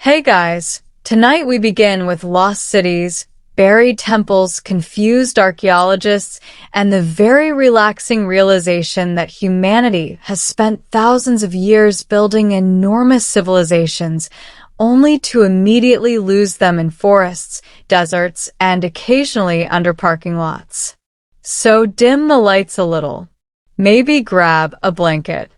Hey guys, tonight we begin with lost cities, buried temples, confused archaeologists, and the very relaxing realization that humanity has spent thousands of years building enormous civilizations, only to immediately lose them in forests, deserts, and occasionally under parking lots. So dim the lights a little. Maybe grab a blanket.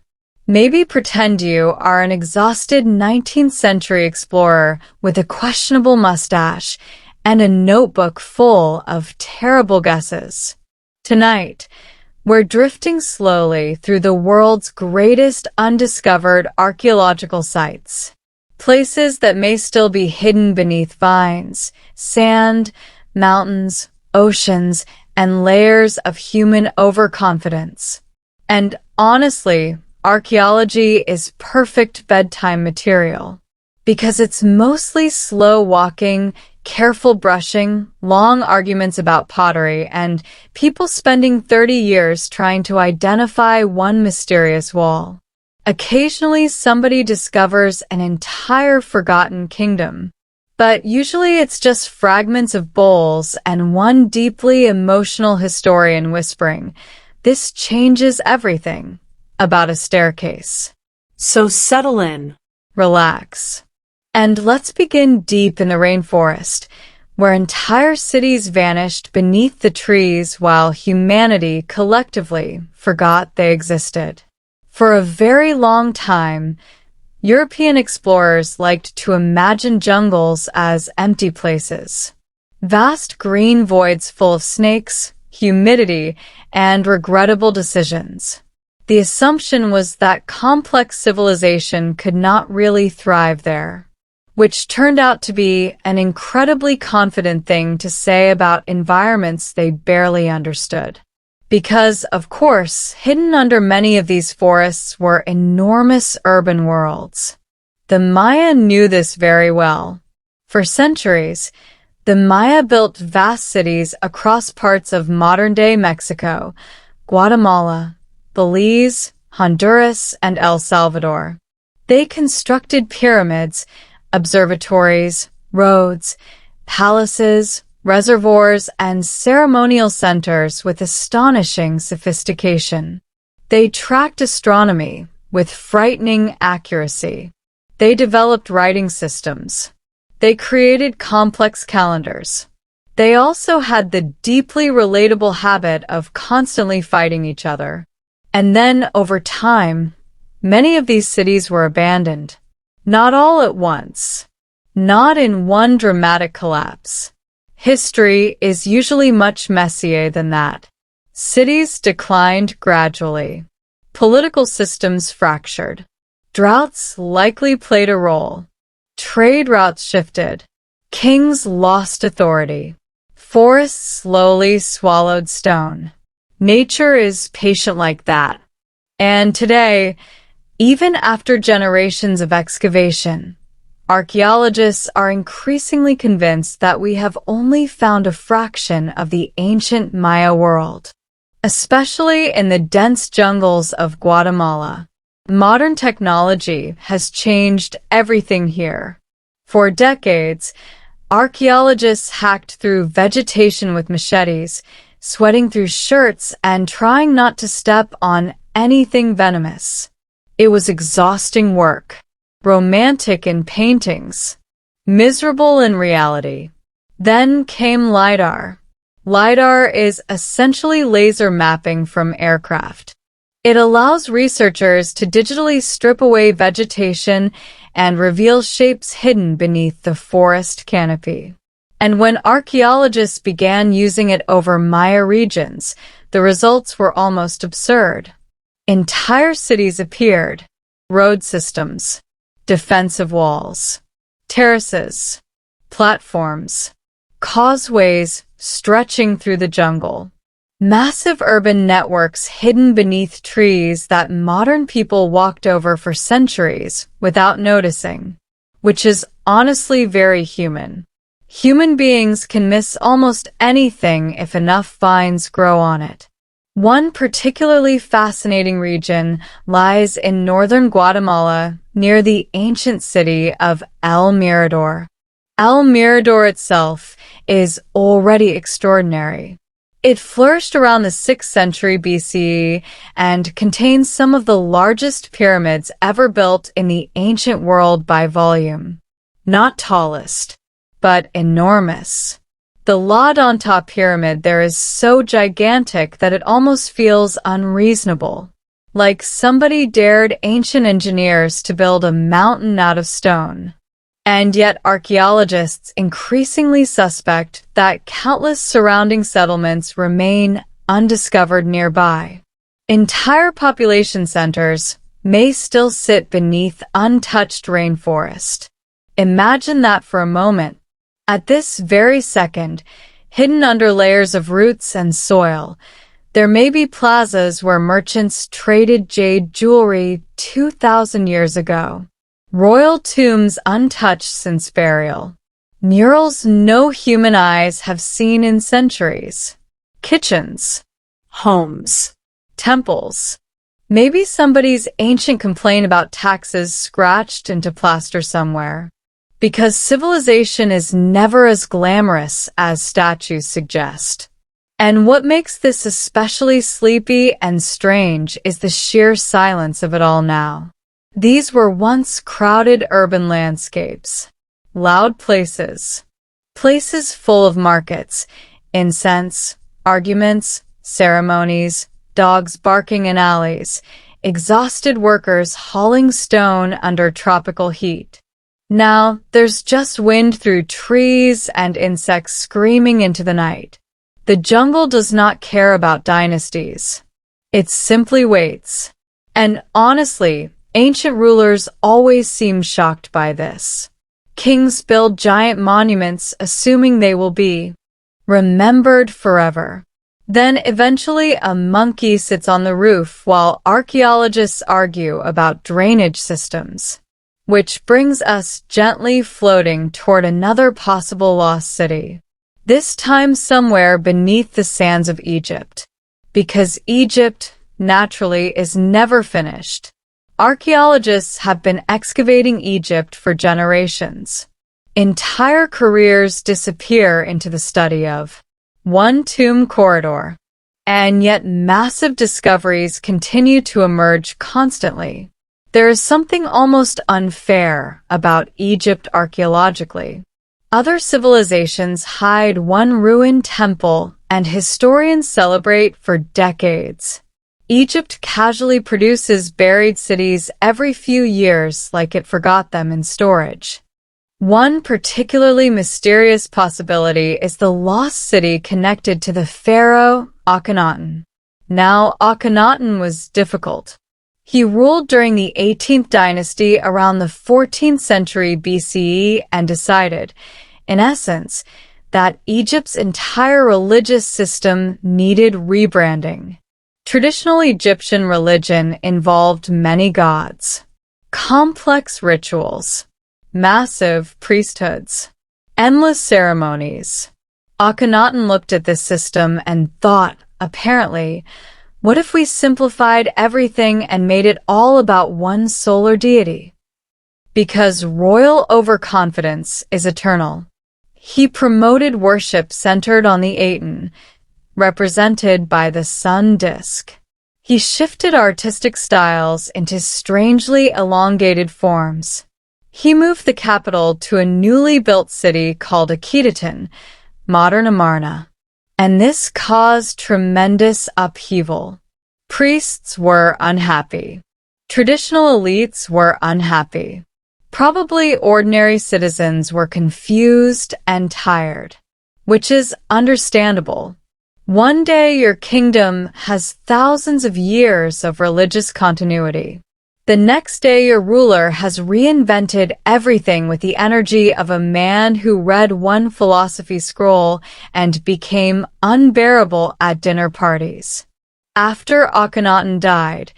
Maybe pretend you are an exhausted 19th century explorer with a questionable mustache and a notebook full of terrible guesses. Tonight, we're drifting slowly through the world's greatest undiscovered archaeological sites. Places that may still be hidden beneath vines, sand, mountains, oceans, and layers of human overconfidence. And honestly, archaeology is perfect bedtime material because it's mostly slow walking, careful brushing, long arguments about pottery, and people spending 30 years trying to identify one mysterious wall. Occasionally, somebody discovers an entire forgotten kingdom, but usually it's just fragments of bowls and one deeply emotional historian whispering, "This changes everything," about a staircase. So settle in. Relax. And let's begin deep in the rainforest, where entire cities vanished beneath the trees while humanity collectively forgot they existed. For a very long time, European explorers liked to imagine jungles as empty places. Vast green voids full of snakes, humidity, and regrettable decisions. The assumption was that complex civilization could not really thrive there, which turned out to be an incredibly confident thing to say about environments they barely understood. Because, of course, hidden under many of these forests were enormous urban worlds. The Maya knew this very well. For centuries, the Maya built vast cities across parts of modern-day Mexico, Guatemala, Belize, Honduras, and El Salvador. They constructed pyramids, observatories, roads, palaces, reservoirs, and ceremonial centers with astonishing sophistication. They tracked astronomy with frightening accuracy. They developed writing systems. They created complex calendars. They also had the deeply relatable habit of constantly fighting each other. And then, over time, many of these cities were abandoned. Not all at once. Not in one dramatic collapse. History is usually much messier than that. Cities declined gradually. Political systems fractured. Droughts likely played a role. Trade routes shifted. Kings lost authority. Forests slowly swallowed stone. Nature is patient like that. And today, even after generations of excavation, archaeologists are increasingly convinced that we have only found a fraction of the ancient Maya world, especially in the dense jungles of Guatemala. Modern technology has changed everything here. For decades, archaeologists hacked through vegetation with machetes, sweating through shirts and trying not to step on anything venomous. It was exhausting work. Romantic in paintings, miserable in reality. Then came LiDAR. LiDAR is essentially laser mapping from aircraft. It allows researchers to digitally strip away vegetation and reveal shapes hidden beneath the forest canopy. And when archaeologists began using it over Maya regions, the results were almost absurd. Entire cities appeared, road systems, defensive walls, terraces, platforms, causeways stretching through the jungle. Massive urban networks hidden beneath trees that modern people walked over for centuries without noticing, which is honestly very human. Human beings can miss almost anything if enough vines grow on it. One particularly fascinating region lies in northern Guatemala near the ancient city of El Mirador. El Mirador itself is already extraordinary. It flourished around the 6th century BCE and contains some of the largest pyramids ever built in the ancient world by volume. Not tallest, but enormous. The La Donta pyramid there is so gigantic that it almost feels unreasonable, like somebody dared ancient engineers to build a mountain out of stone. And yet archaeologists increasingly suspect that countless surrounding settlements remain undiscovered nearby. Entire population centers may still sit beneath untouched rainforest. Imagine that for a moment. At this very second, hidden under layers of roots and soil, there may be plazas where merchants traded jade jewelry 2,000 years ago. Royal tombs untouched since burial. Murals no human eyes have seen in centuries. Kitchens. Homes. Temples. Maybe somebody's ancient complaint about taxes scratched into plaster somewhere. Because civilization is never as glamorous as statues suggest. And what makes this especially sleepy and strange is the sheer silence of it all now. These were once crowded urban landscapes, loud places, places full of markets, incense, arguments, ceremonies, dogs barking in alleys, exhausted workers hauling stone under tropical heat. Now, there's just wind through trees and insects screaming into the night. The jungle does not care about dynasties. It simply waits. And honestly, ancient rulers always seem shocked by this. Kings build giant monuments assuming they will be remembered forever. Then eventually a monkey sits on the roof while archaeologists argue about drainage systems. Which brings us gently floating toward another possible lost city. This time somewhere beneath the sands of Egypt. Because Egypt, naturally, is never finished. Archaeologists have been excavating Egypt for generations. Entire careers disappear into the study of one tomb corridor. And yet massive discoveries continue to emerge constantly. There is something almost unfair about Egypt archaeologically. Other civilizations hide one ruined temple, and historians celebrate for decades. Egypt casually produces buried cities every few years like it forgot them in storage. One particularly mysterious possibility is the lost city connected to the pharaoh Akhenaten. Now, Akhenaten was difficult. He ruled during the 18th dynasty around the 14th century BCE and decided, in essence, that Egypt's entire religious system needed rebranding. Traditional Egyptian religion involved many gods, complex rituals, massive priesthoods, endless ceremonies. Akhenaten looked at this system and thought, apparently, what if we simplified everything and made it all about one solar deity? Because royal overconfidence is eternal. He promoted worship centered on the Aten, represented by the sun disk. He shifted artistic styles into strangely elongated forms. He moved the capital to a newly built city called Akhetaten, modern Amarna. And this caused tremendous upheaval. Priests were unhappy. Traditional elites were unhappy. Probably ordinary citizens were confused and tired, which is understandable. One day your kingdom has thousands of years of religious continuity. The next day your ruler has reinvented everything with the energy of a man who read one philosophy scroll and became unbearable at dinner parties. After Akhenaten died,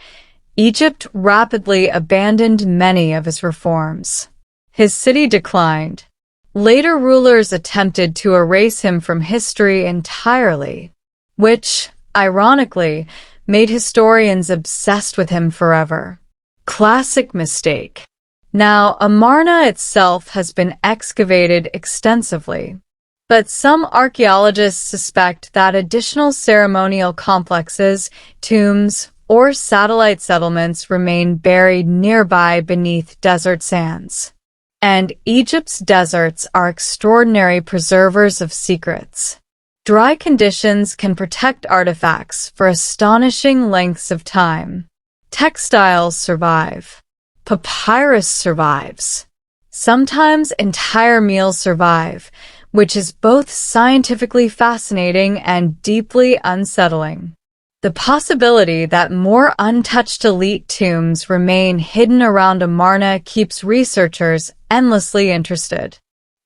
Egypt rapidly abandoned many of his reforms. His city declined. Later rulers attempted to erase him from history entirely, which, ironically, made historians obsessed with him forever. Classic mistake. Now, Amarna itself has been excavated extensively, but some archaeologists suspect that additional ceremonial complexes, tombs, or satellite settlements remain buried nearby beneath desert sands. And Egypt's deserts are extraordinary preservers of secrets. Dry conditions can protect artifacts for astonishing lengths of time. Textiles survive. Papyrus survives. Sometimes entire meals survive, which is both scientifically fascinating and deeply unsettling. The possibility that more untouched elite tombs remain hidden around Amarna keeps researchers endlessly interested,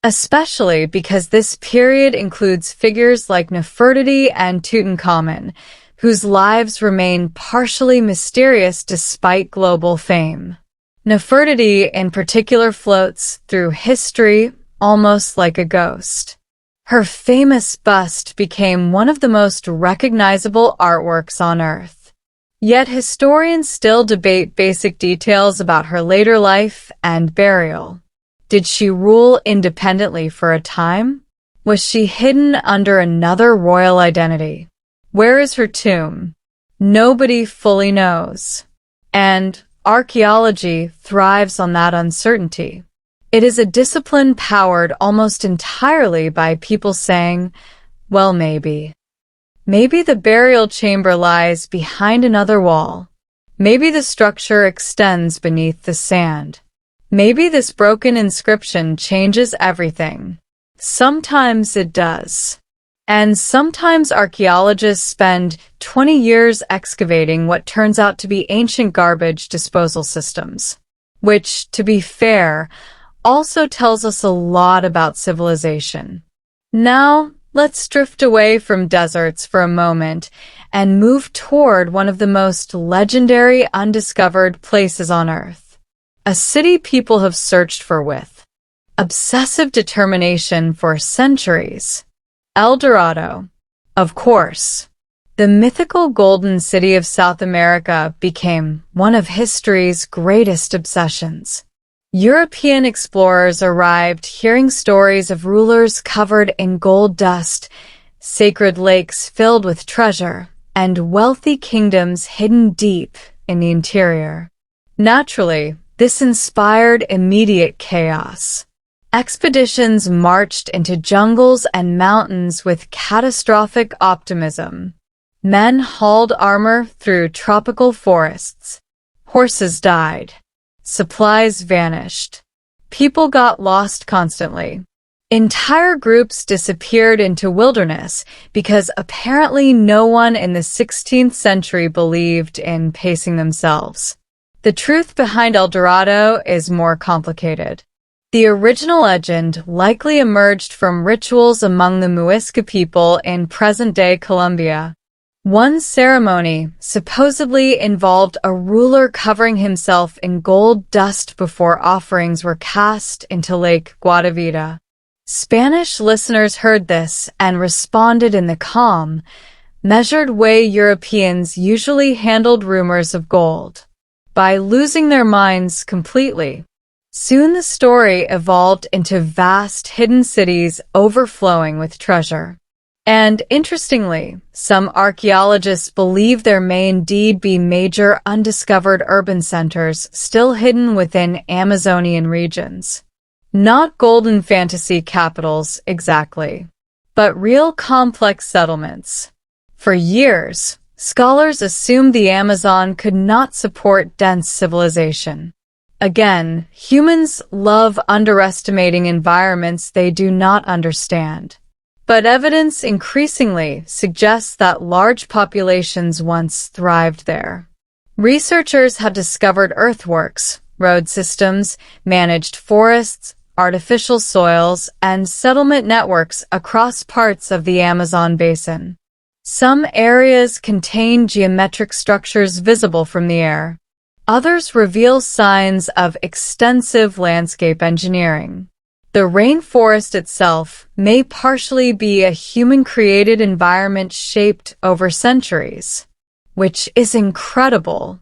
especially because this period includes figures like Nefertiti and Tutankhamun, whose lives remain partially mysterious despite global fame. Nefertiti in particular floats through history almost like a ghost. Her famous bust became one of the most recognizable artworks on Earth. Yet historians still debate basic details about her later life and burial. Did she rule independently for a time? Was she hidden under another royal identity? Where is her tomb? Nobody fully knows. And archaeology thrives on that uncertainty. It is a discipline powered almost entirely by people saying, well, maybe. Maybe the burial chamber lies behind another wall. Maybe the structure extends beneath the sand. Maybe this broken inscription changes everything. Sometimes it does. And sometimes archaeologists spend 20 years excavating what turns out to be ancient garbage disposal systems, which, to be fair, also tells us a lot about civilization. Now, let's drift away from deserts for a moment and move toward one of the most legendary undiscovered places on Earth. A city people have searched for with obsessive determination for centuries. El Dorado. Of course, the mythical golden city of South America became one of history's greatest obsessions. European explorers arrived hearing stories of rulers covered in gold dust, sacred lakes filled with treasure, and wealthy kingdoms hidden deep in the interior. Naturally, this inspired immediate chaos. Expeditions marched into jungles and mountains with catastrophic optimism. Men hauled armor through tropical forests. Horses died. Supplies vanished. People got lost constantly. Entire groups disappeared into wilderness because apparently no one in the 16th century believed in pacing themselves. The truth behind El Dorado is more complicated. The original legend likely emerged from rituals among the Muisca people in present-day Colombia. One ceremony supposedly involved a ruler covering himself in gold dust before offerings were cast into Lake Guatavita. Spanish listeners heard this and responded in the calm, measured way Europeans usually handled rumors of gold, by losing their minds completely. Soon the story evolved into vast hidden cities overflowing with treasure. And interestingly, some archaeologists believe there may indeed be major undiscovered urban centers still hidden within Amazonian regions. Not golden fantasy capitals exactly, but real complex settlements. For years, scholars assumed the Amazon could not support dense civilization. Again, humans love underestimating environments they do not understand. But evidence increasingly suggests that large populations once thrived there. Researchers have discovered earthworks, road systems, managed forests, artificial soils, and settlement networks across parts of the Amazon basin. Some areas contain geometric structures visible from the air. Others reveal signs of extensive landscape engineering. The rainforest itself may partially be a human-created environment shaped over centuries, which is incredible.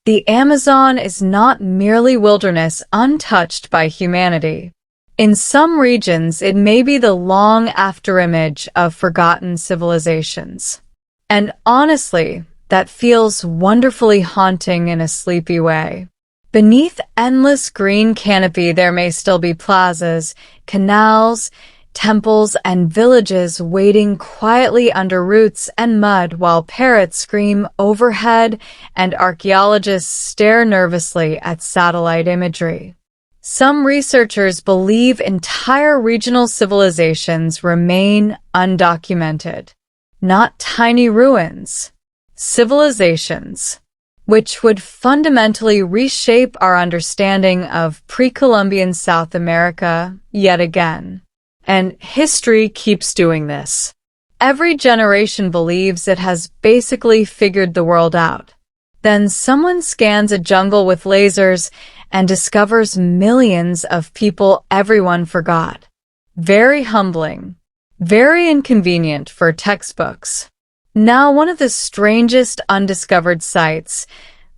The Amazon is not merely wilderness untouched by humanity. In some regions, it may be the long afterimage of forgotten civilizations. And honestly, that feels wonderfully haunting in a sleepy way. Beneath endless green canopy, there may still be plazas, canals, temples, and villages waiting quietly under roots and mud while parrots scream overhead and archaeologists stare nervously at satellite imagery. Some researchers believe entire regional civilizations remain undocumented, not tiny ruins, civilizations, which would fundamentally reshape our understanding of pre-Columbian South America yet again. And history keeps doing this. Every generation believes it has basically figured the world out. Then someone scans a jungle with lasers and discovers millions of people everyone forgot. Very humbling. Very inconvenient for textbooks. Now, one of the strangest undiscovered sites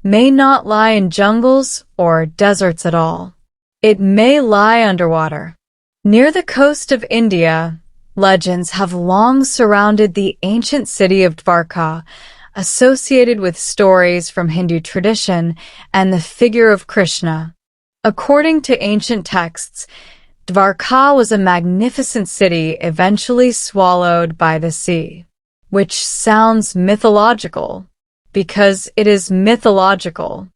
may not lie in jungles or deserts at all. It may lie underwater. Near the coast of India, legends have long surrounded the ancient city of Dwarka, associated with stories from Hindu tradition and the figure of Krishna. According to ancient texts, Dwarka was a magnificent city eventually swallowed by the sea, which sounds mythological, because it is mythological.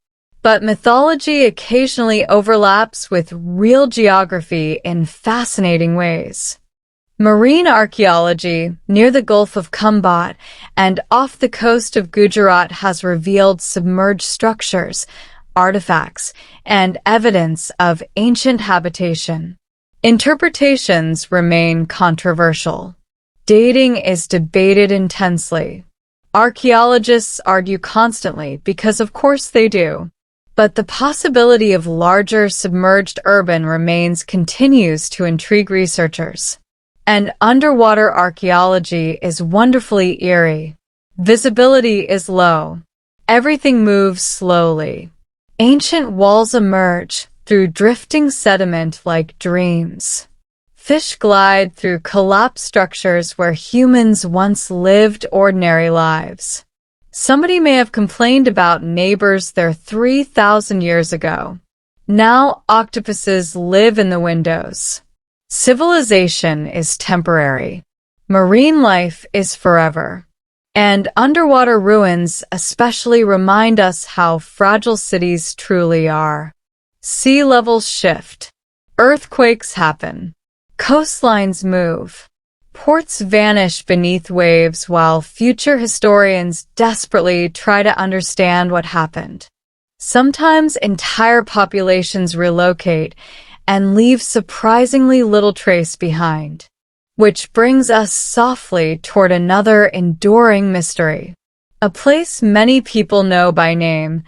But mythology occasionally overlaps with real geography in fascinating ways. Marine archaeology near the Gulf of Khumbat and off the coast of Gujarat has revealed submerged structures, artifacts, and evidence of ancient habitation. Interpretations remain controversial. Dating is debated intensely. Archaeologists argue constantly because of course they do. But the possibility of larger submerged urban remains continues to intrigue researchers. And underwater archaeology is wonderfully eerie. Visibility is low. Everything moves slowly. Ancient walls emerge through drifting sediment like dreams. Fish glide through collapsed structures where humans once lived ordinary lives. Somebody may have complained about neighbors there 3,000 years ago. Now octopuses live in the windows. Civilization is temporary. Marine life is forever. And underwater ruins especially remind us how fragile cities truly are. Sea levels shift. Earthquakes happen. Coastlines move. Ports vanish beneath waves while future historians desperately try to understand what happened. Sometimes entire populations relocate and leave surprisingly little trace behind, which brings us softly toward another enduring mystery. A place many people know by name,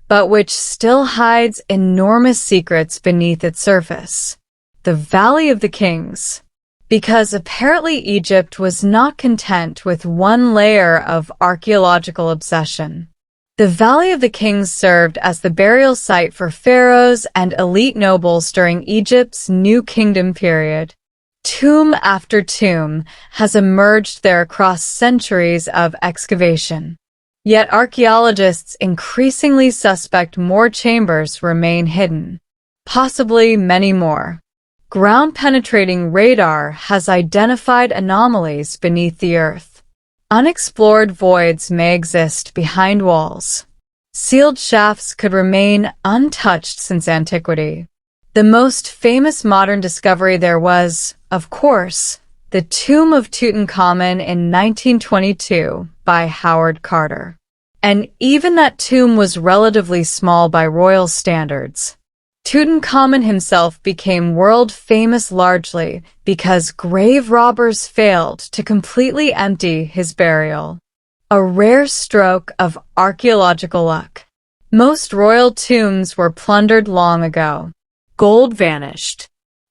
but which still hides enormous secrets beneath its surface. The Valley of the Kings. Because apparently Egypt was not content with one layer of archaeological obsession. The Valley of the Kings served as the burial site for pharaohs and elite nobles during Egypt's New Kingdom period. Tomb after tomb has emerged there across centuries of excavation. Yet archaeologists increasingly suspect more chambers remain hidden. Possibly many more. Ground-penetrating radar has identified anomalies beneath the earth. Unexplored voids may exist behind walls. Sealed shafts could remain untouched since antiquity. The most famous modern discovery there was, of course, the tomb of Tutankhamun in 1922 by Howard Carter. And even that tomb was relatively small by royal standards. Tutankhamun himself became world-famous largely because grave robbers failed to completely empty his burial. A rare stroke of archaeological luck. Most royal tombs were plundered long ago. Gold vanished.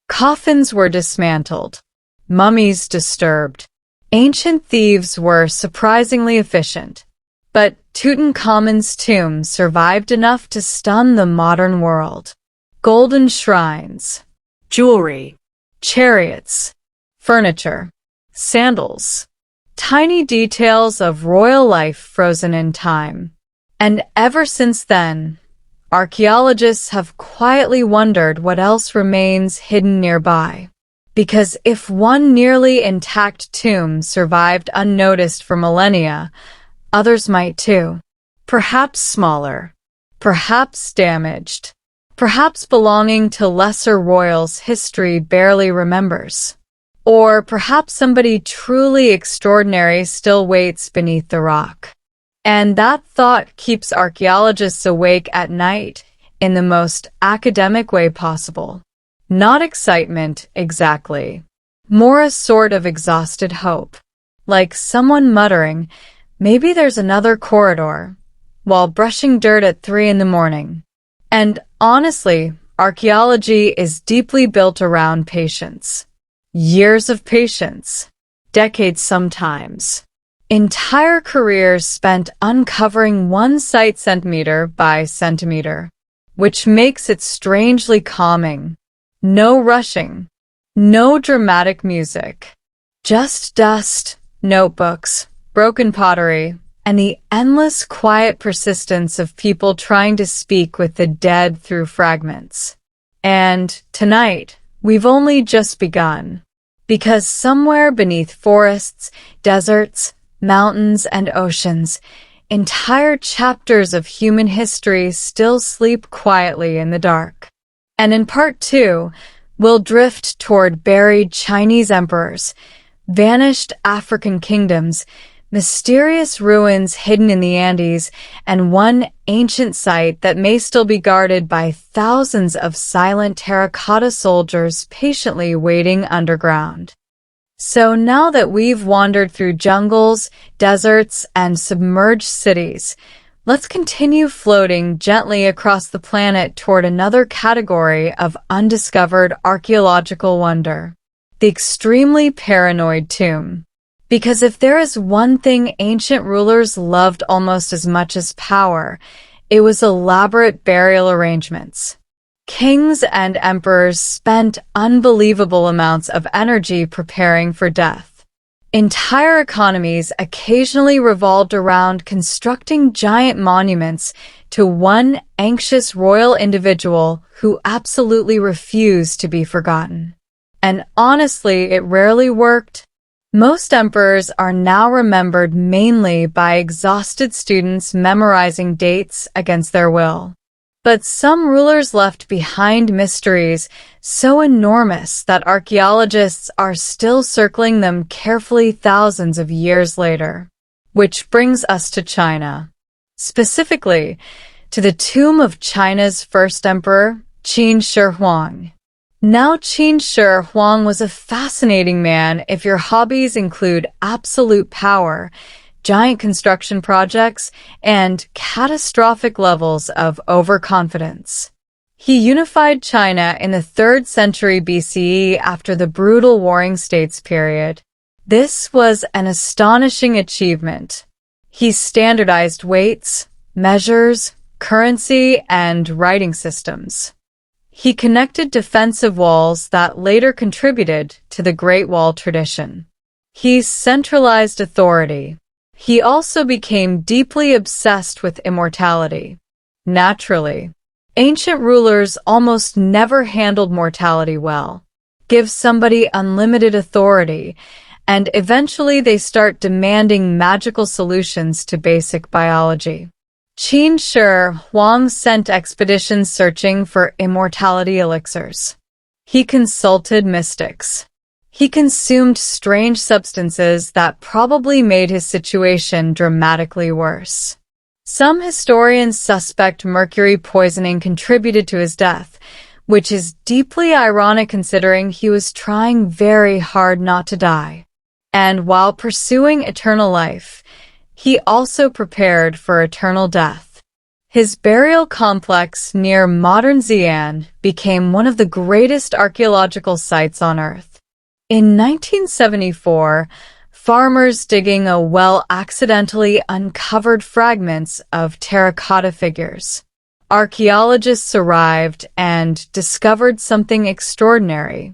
Coffins were dismantled, mummies disturbed. Ancient thieves were surprisingly efficient, but Tutankhamun's tomb survived enough to stun the modern world. Golden shrines, Jewelry. chariots, furniture, sandals, tiny details of royal life frozen in time. And ever since then, archaeologists have quietly wondered what else remains hidden nearby. Because if one nearly intact tomb survived unnoticed for millennia, others might too. Perhaps smaller, perhaps damaged, perhaps belonging to lesser royals history barely remembers. Or perhaps somebody truly extraordinary still waits beneath the rock. And that thought keeps archaeologists awake at night in the most academic way possible. Not excitement, exactly. More a sort of exhausted hope. Like someone muttering, maybe there's another corridor, while brushing dirt at 3 a.m. And honestly, archaeology is deeply built around patience. Years of patience. Decades sometimes. Entire careers spent uncovering one site centimeter by centimeter, which makes it strangely calming. No rushing, no dramatic music, just dust, notebooks, broken pottery, and the endless quiet persistence of people trying to speak with the dead through fragments. And tonight, we've only just begun, because somewhere beneath forests, deserts, mountains, and oceans, entire chapters of human history still sleep quietly in the dark. And in part 2, we'll drift toward buried Chinese emperors, vanished African kingdoms, mysterious ruins hidden in the Andes, and one ancient site that may still be guarded by thousands of silent terracotta soldiers patiently waiting underground. So now that we've wandered through jungles, deserts, and submerged cities, let's continue floating gently across the planet toward another category of undiscovered archaeological wonder, the extremely paranoid tomb. Because if there is one thing ancient rulers loved almost as much as power, it was elaborate burial arrangements. Kings and emperors spent unbelievable amounts of energy preparing for death. Entire economies occasionally revolved around constructing giant monuments to one anxious royal individual who absolutely refused to be forgotten. And honestly, it rarely worked. Most emperors are now remembered mainly by exhausted students memorizing dates against their will. But some rulers left behind mysteries so enormous that archaeologists are still circling them carefully thousands of years later. Which brings us to China. Specifically, to the tomb of China's first emperor, Qin Shi Huang. Now, Qin Shi Huang was a fascinating man if your hobbies include absolute power, giant construction projects, and catastrophic levels of overconfidence. He unified China in the 3rd century BCE after the brutal Warring States period. This was an astonishing achievement. He standardized weights, measures, currency, and writing systems. He connected defensive walls that later contributed to the Great Wall tradition. He centralized authority. He also became deeply obsessed with immortality. Naturally, ancient rulers almost never handled mortality well. Give somebody unlimited authority, and eventually they start demanding magical solutions to basic biology. Qin Shi Huang sent expeditions searching for immortality elixirs. He consulted mystics. He consumed strange substances that probably made his situation dramatically worse. Some historians suspect mercury poisoning contributed to his death, which is deeply ironic considering he was trying very hard not to die. And while pursuing eternal life, he also prepared for eternal death. His burial complex near modern Xi'an became one of the greatest archaeological sites on Earth. In 1974, farmers digging a well accidentally uncovered fragments of terracotta figures. Archaeologists arrived and discovered something extraordinary.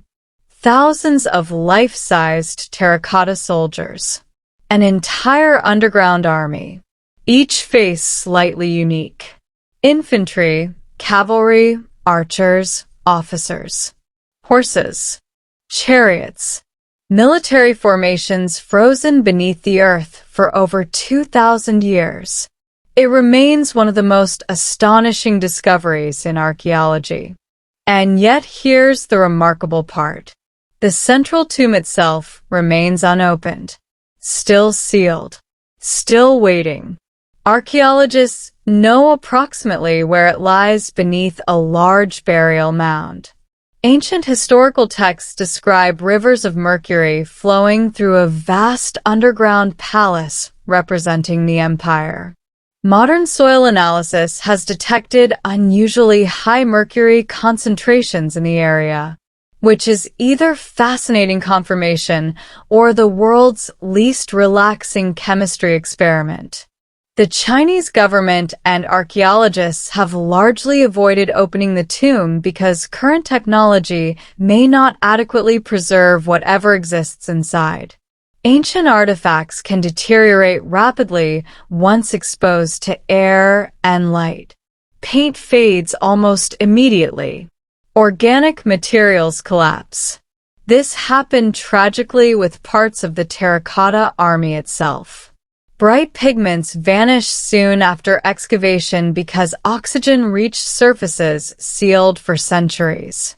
Thousands of life-sized terracotta soldiers. An entire underground army. Each face slightly unique. Infantry, cavalry, archers, officers. Horses. Chariots. Military formations frozen beneath the earth for over 2,000 years. It remains one of the most astonishing discoveries in archaeology. And yet here's the remarkable part. The central tomb itself remains unopened, still sealed, still waiting. Archaeologists know approximately where it lies beneath a large burial mound. Ancient historical texts describe rivers of mercury flowing through a vast underground palace representing the empire. Modern soil analysis has detected unusually high mercury concentrations in the area, which is either fascinating confirmation or the world's least relaxing chemistry experiment. The Chinese government and archaeologists have largely avoided opening the tomb because current technology may not adequately preserve whatever exists inside. Ancient artifacts can deteriorate rapidly once exposed to air and light. Paint fades almost immediately. Organic materials collapse. This happened tragically with parts of the terracotta army itself. Bright pigments vanish soon after excavation because oxygen reached surfaces sealed for centuries.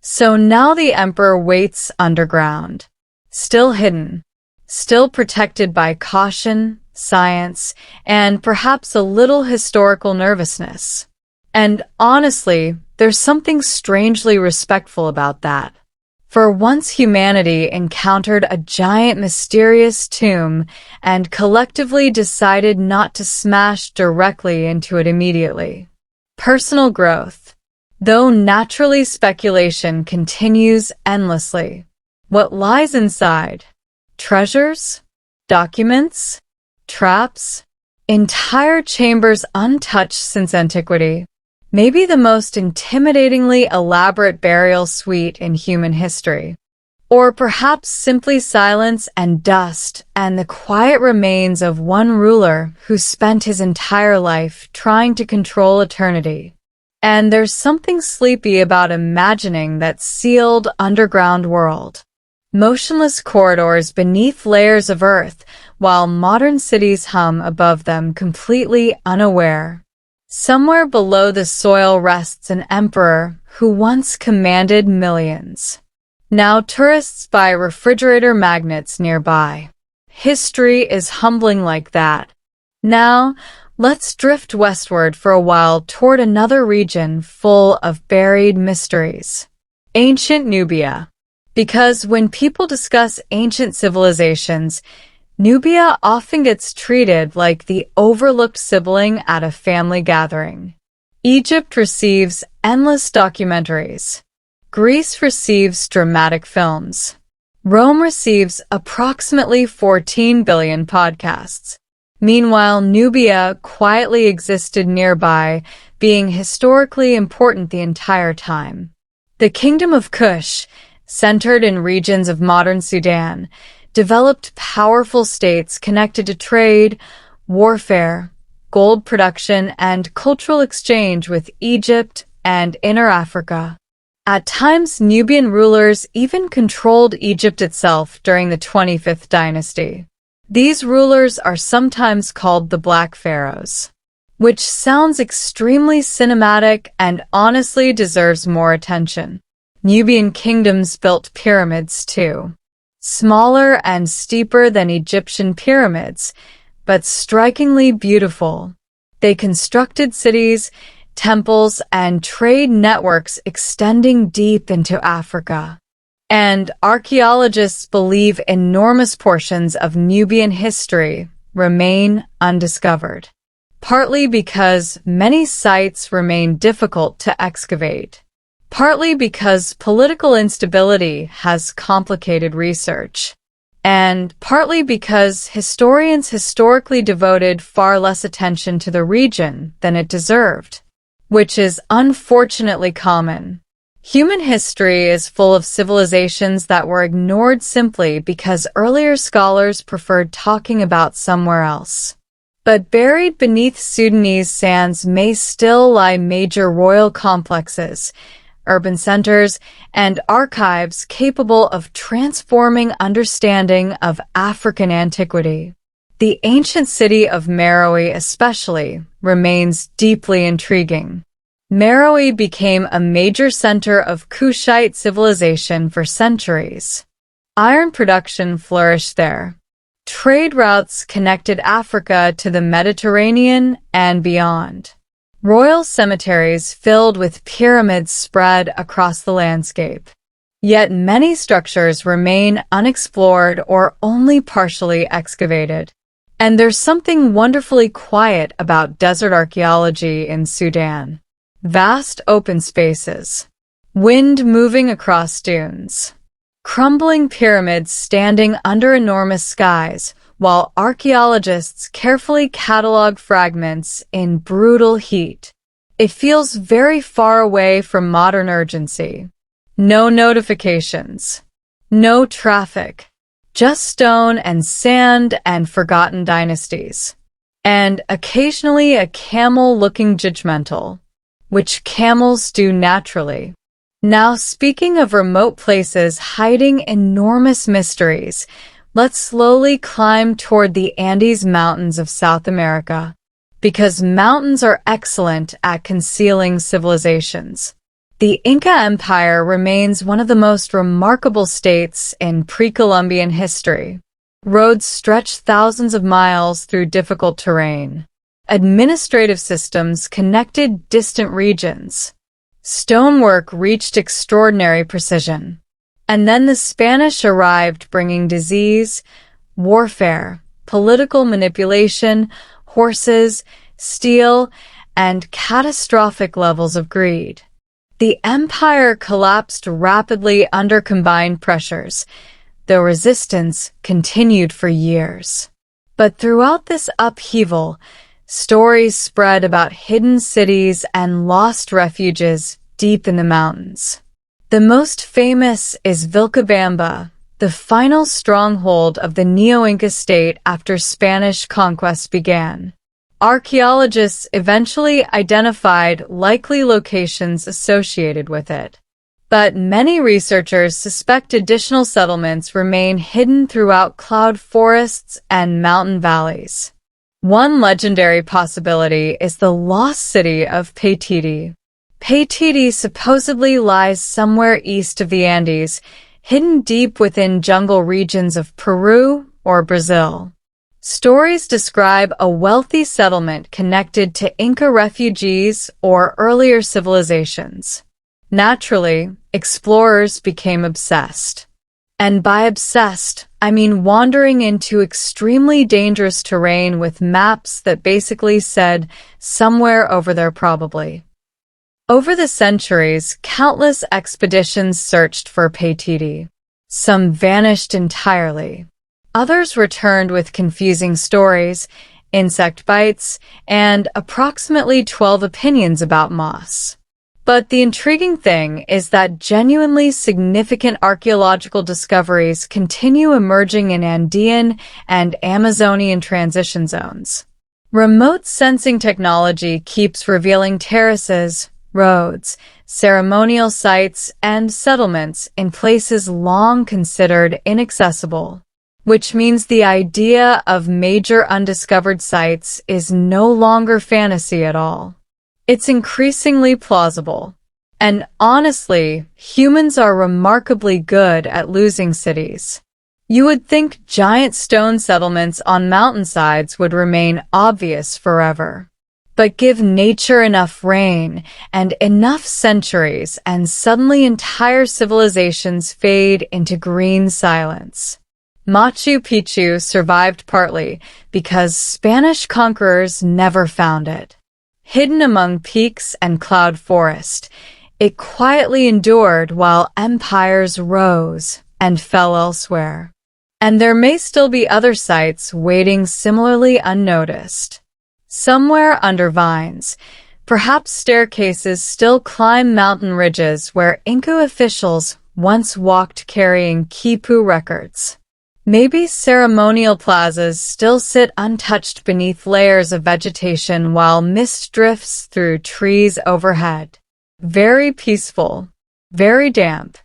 So now the emperor waits underground, still hidden, still protected by caution, science, and perhaps a little historical nervousness. And honestly, there's something strangely respectful about that. For once humanity encountered a giant mysterious tomb and collectively decided not to smash directly into it immediately. Personal growth. Though naturally speculation continues endlessly. What lies inside? Treasures? Documents? Traps? Entire chambers untouched since antiquity. Maybe the most intimidatingly elaborate burial suite in human history. Or perhaps simply silence and dust and the quiet remains of one ruler who spent his entire life trying to control eternity. And there's something sleepy about imagining that sealed underground world. Motionless corridors beneath layers of earth while modern cities hum above them completely unaware. Somewhere below the soil rests an emperor who once commanded millions. Now tourists buy refrigerator magnets nearby. History is humbling like that. Now, let's drift westward for a while toward another region full of buried mysteries. Ancient Nubia. Because when people discuss ancient civilizations, Nubia often gets treated like the overlooked sibling at a family gathering. Egypt receives endless documentaries. Greece receives dramatic films. Rome receives approximately 14 billion podcasts. Meanwhile, Nubia quietly existed nearby, being historically important the entire time. The Kingdom of Kush, centered in regions of modern Sudan, developed powerful states connected to trade, warfare, gold production, and cultural exchange with Egypt and Inner Africa. At times, Nubian rulers even controlled Egypt itself during the 25th dynasty. These rulers are sometimes called the Black Pharaohs, which sounds extremely cinematic and honestly deserves more attention. Nubian kingdoms built pyramids too. Smaller and steeper than Egyptian pyramids, but strikingly beautiful. They constructed cities, temples, and trade networks extending deep into Africa. And archaeologists believe enormous portions of Nubian history remain undiscovered. partly because many sites remain difficult to excavate, partly because political instability has complicated research, and partly because historians historically devoted far less attention to the region than it deserved, which is unfortunately common. Human history is full of civilizations that were ignored simply because earlier scholars preferred talking about somewhere else. But buried beneath Sudanese sands may still lie major royal complexes, urban centers, and archives capable of transforming understanding of African antiquity. The ancient city of Meroe especially remains deeply intriguing. Meroe became a major center of Kushite civilization for centuries. Iron production flourished there. Trade routes connected Africa to the Mediterranean and beyond. Royal cemeteries filled with pyramids spread across the landscape. Yet many structures remain unexplored or only partially excavated. And there's something wonderfully quiet about desert archaeology in Sudan. Vast open spaces. Wind moving across dunes. Crumbling pyramids standing under enormous skies, while archaeologists carefully catalog fragments in brutal heat. It feels very far away from modern urgency. No notifications. No traffic. Just stone and sand and forgotten dynasties. And occasionally a camel looking judgmental, which camels do naturally. Now, speaking of remote places hiding enormous mysteries, let's slowly climb toward the Andes Mountains of South America, because mountains are excellent at concealing civilizations. The Inca Empire remains one of the most remarkable states in pre-Columbian history. Roads stretch thousands of miles through difficult terrain. Administrative systems connected distant regions. Stonework reached extraordinary precision. And then the Spanish arrived bringing disease, warfare, political manipulation, horses, steel, and catastrophic levels of greed. The empire collapsed rapidly under combined pressures, though resistance continued for years. But throughout this upheaval, stories spread about hidden cities and lost refuges deep in the mountains. The most famous is Vilcabamba, the final stronghold of the Neo-Inca state after Spanish conquest began. Archaeologists eventually identified likely locations associated with it. But many researchers suspect additional settlements remain hidden throughout cloud forests and mountain valleys. One legendary possibility is the lost city of Paititi. Paititi supposedly lies somewhere east of the Andes, hidden deep within jungle regions of Peru or Brazil. Stories describe a wealthy settlement connected to Inca refugees or earlier civilizations. Naturally, explorers became obsessed. And by obsessed, I mean wandering into extremely dangerous terrain with maps that basically said, somewhere over there probably. Over the centuries, countless expeditions searched for Paititi. Some vanished entirely. Others returned with confusing stories, insect bites, and approximately 12 opinions about moss. But the intriguing thing is that genuinely significant archaeological discoveries continue emerging in Andean and Amazonian transition zones. Remote sensing technology keeps revealing terraces, roads, ceremonial sites, and settlements in places long considered inaccessible, which means the idea of major undiscovered sites is no longer fantasy at all. It's increasingly plausible. And honestly, humans are remarkably good at losing cities. You would think giant stone settlements on mountainsides would remain obvious forever. But give nature enough rain and enough centuries, and suddenly entire civilizations fade into green silence. Machu Picchu survived partly because Spanish conquerors never found it. Hidden among peaks and cloud forest, it quietly endured while empires rose and fell elsewhere. And there may still be other sites waiting similarly unnoticed. Somewhere under vines, perhaps staircases still climb mountain ridges where Inca officials once walked carrying quipu records. Maybe ceremonial plazas still sit untouched beneath layers of vegetation while mist drifts through trees overhead. Very peaceful, very damp,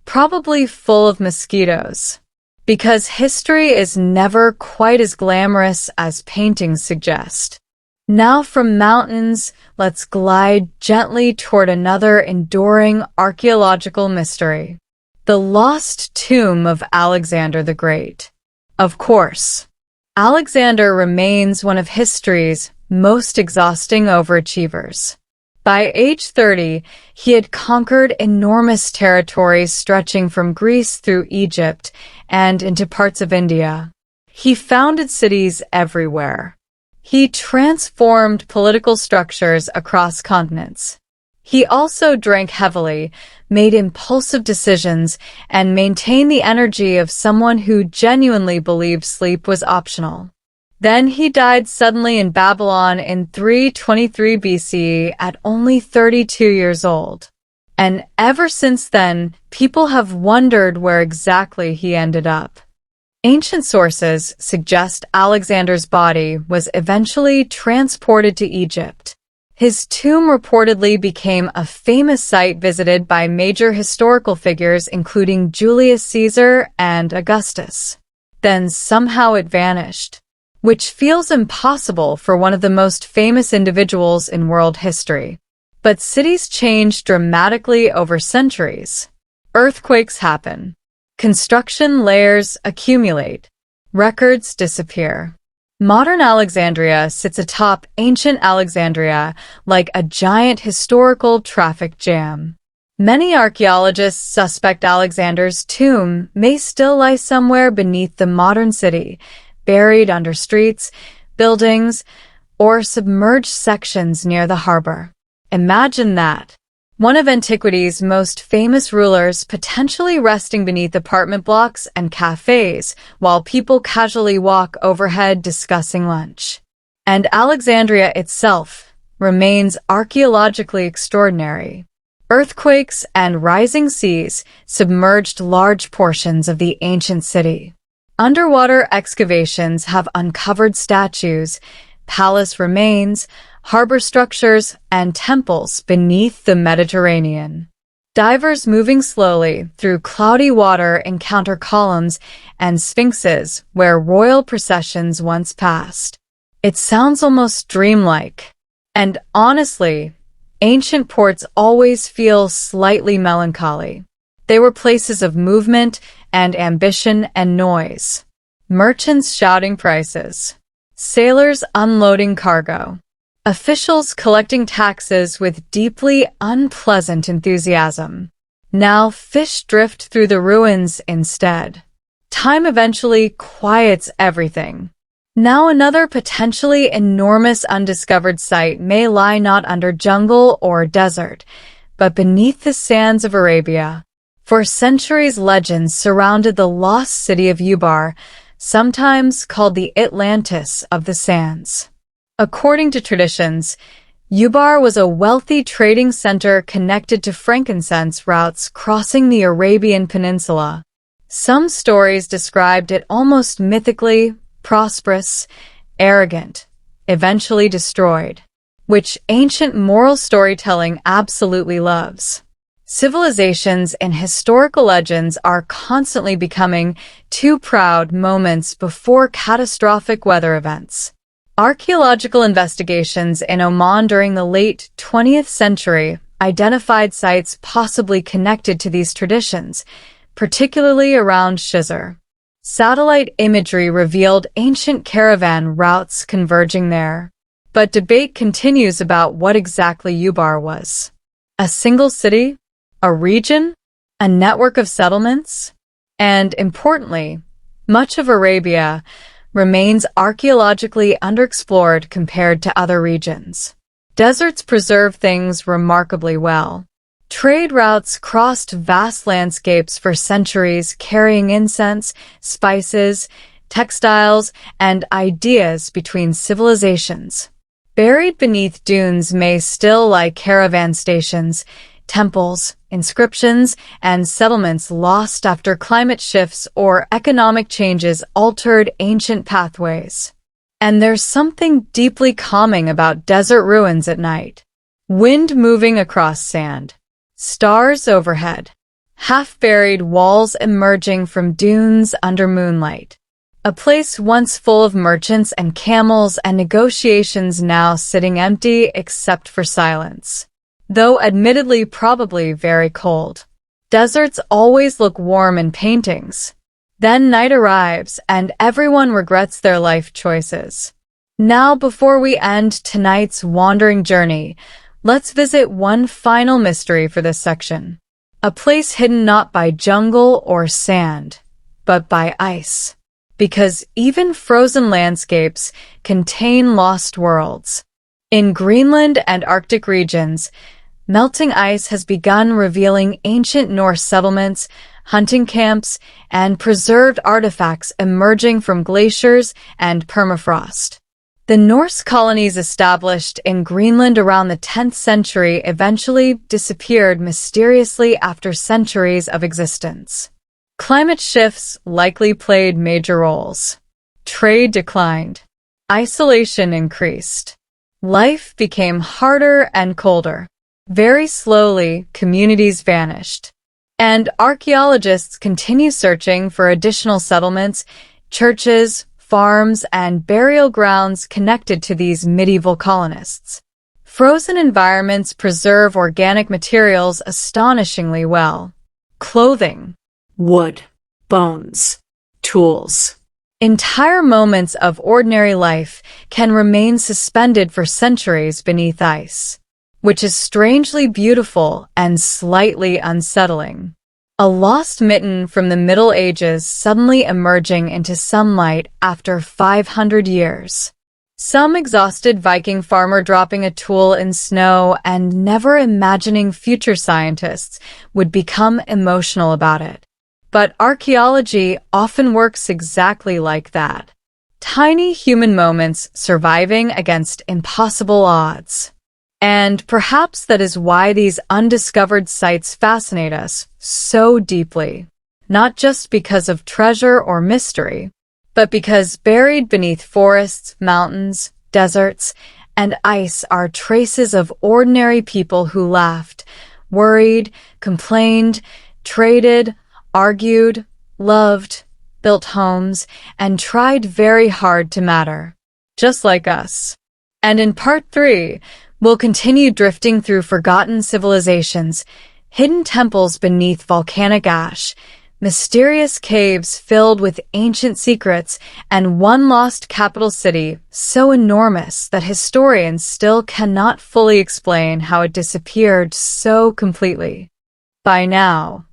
probably full of mosquitoes. Because history is never quite as glamorous as paintings suggest. Now from mountains, let's glide gently toward another enduring archaeological mystery. The lost tomb of Alexander the Great. Of course, Alexander remains one of history's most exhausting overachievers. By age 30, he had conquered enormous territories stretching from Greece through Egypt and into parts of India. He founded cities everywhere. He transformed political structures across continents. He also drank heavily, made impulsive decisions, and maintained the energy of someone who genuinely believed sleep was optional. Then he died suddenly in Babylon in 323 BCE at only 32 years old. And ever since then, people have wondered where exactly he ended up. Ancient sources suggest Alexander's body was eventually transported to Egypt. His tomb reportedly became a famous site visited by major historical figures including Julius Caesar and Augustus. Then somehow it vanished, which feels impossible for one of the most famous individuals in world history. But cities change dramatically over centuries. Earthquakes happen. Construction layers accumulate. Records disappear. Modern Alexandria sits atop ancient Alexandria like a giant historical traffic jam. Many archaeologists suspect Alexander's tomb may still lie somewhere beneath the modern city, buried under streets, buildings, or submerged sections near the harbor. Imagine that. One of antiquity's most famous rulers potentially resting beneath apartment blocks and cafes while people casually walk overhead discussing lunch. And Alexandria itself remains archaeologically extraordinary. Earthquakes and rising seas submerged large portions of the ancient city. Underwater excavations have uncovered statues, palace remains, harbor structures, and temples beneath the Mediterranean. Divers moving slowly through cloudy water encounter columns and sphinxes where royal processions once passed. It sounds almost dreamlike. And honestly, ancient ports always feel slightly melancholy. They were places of movement and ambition and noise. Merchants shouting prices. Sailors unloading cargo. Officials collecting taxes with deeply unpleasant enthusiasm. Now fish drift through the ruins instead. Time eventually quiets everything. Now another potentially enormous undiscovered site may lie not under jungle or desert, but beneath the sands of Arabia. For centuries, legends surrounded the lost city of Ubar, sometimes called the Atlantis of the sands. According to traditions, Ubar was a wealthy trading center connected to frankincense routes crossing the Arabian Peninsula. Some stories described it almost mythically, prosperous, arrogant, eventually destroyed, which ancient moral storytelling absolutely loves. Civilizations and historical legends are constantly becoming too proud moments before catastrophic weather events. Archaeological investigations in Oman during the late 20th century identified sites possibly connected to these traditions, particularly around Shizr. Satellite imagery revealed ancient caravan routes converging there. But debate continues about what exactly Ubar was. A single city? A region? A network of settlements? And importantly, Much of Arabia remains archaeologically underexplored compared to other regions. Deserts preserve things remarkably well. Trade routes crossed vast landscapes for centuries, carrying incense, spices, textiles, and ideas between civilizations. Buried beneath dunes may still lie caravan stations, temples, inscriptions, and settlements lost after climate shifts or economic changes altered ancient pathways. And there's something deeply calming about desert ruins at night. Wind moving across sand, stars overhead, half-buried walls emerging from dunes under moonlight. A place once full of merchants and camels and negotiations now sitting empty except for silence. Though admittedly probably very cold. Deserts always look warm in paintings. Then night arrives and everyone regrets their life choices. Now, before we end tonight's wandering journey, let's visit one final mystery for this section. A place hidden not by jungle or sand, but by ice. Because even frozen landscapes contain lost worlds. In Greenland and Arctic regions, melting ice has begun revealing ancient Norse settlements, hunting camps, and preserved artifacts emerging from glaciers and permafrost. The Norse colonies established in Greenland around the 10th century eventually disappeared mysteriously after centuries of existence. Climate shifts likely played major roles. Trade declined. Isolation increased. Life became harder and colder. Very slowly, communities vanished. And archaeologists continue searching for additional settlements, churches, farms, and burial grounds connected to these medieval colonists. Frozen environments preserve organic materials astonishingly well. Clothing, Wood, bones, tools. entire moments of ordinary life can remain suspended for centuries beneath ice, which is strangely beautiful and slightly unsettling. A lost mitten from the Middle Ages suddenly emerging into sunlight after 500 years. Some exhausted Viking farmer dropping a tool in snow and never imagining future scientists would become emotional about it. But archaeology often works exactly like that. Tiny human moments surviving against impossible odds. And perhaps that is why these undiscovered sites fascinate us so deeply. Not just because of treasure or mystery, but because buried beneath forests, mountains, deserts, and ice are traces of ordinary people who laughed, worried, complained, traded, argued, loved, built homes, and tried very hard to matter, just like us. And in part 3, we'll continue drifting through forgotten civilizations, hidden temples beneath volcanic ash, mysterious caves filled with ancient secrets, and one lost capital city so enormous that historians still cannot fully explain how it disappeared so completely. By now,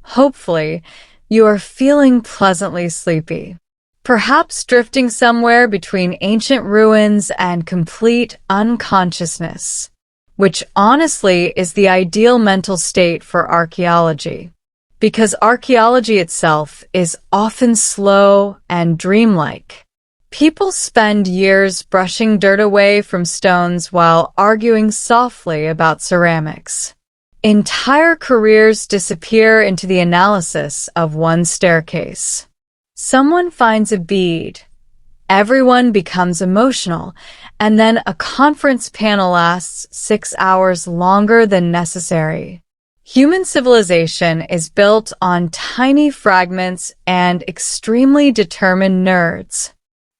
hopefully, you are feeling pleasantly sleepy. Perhaps drifting somewhere between ancient ruins and complete unconsciousness, which honestly is the ideal mental state for archaeology. Because archaeology itself is often slow and dreamlike. People spend years brushing dirt away from stones while arguing softly about ceramics. Entire careers disappear into the analysis of one staircase. Someone finds a bead, everyone becomes emotional, and then a conference panel lasts 6 hours longer than necessary. Human civilization is built on tiny fragments and extremely determined nerds.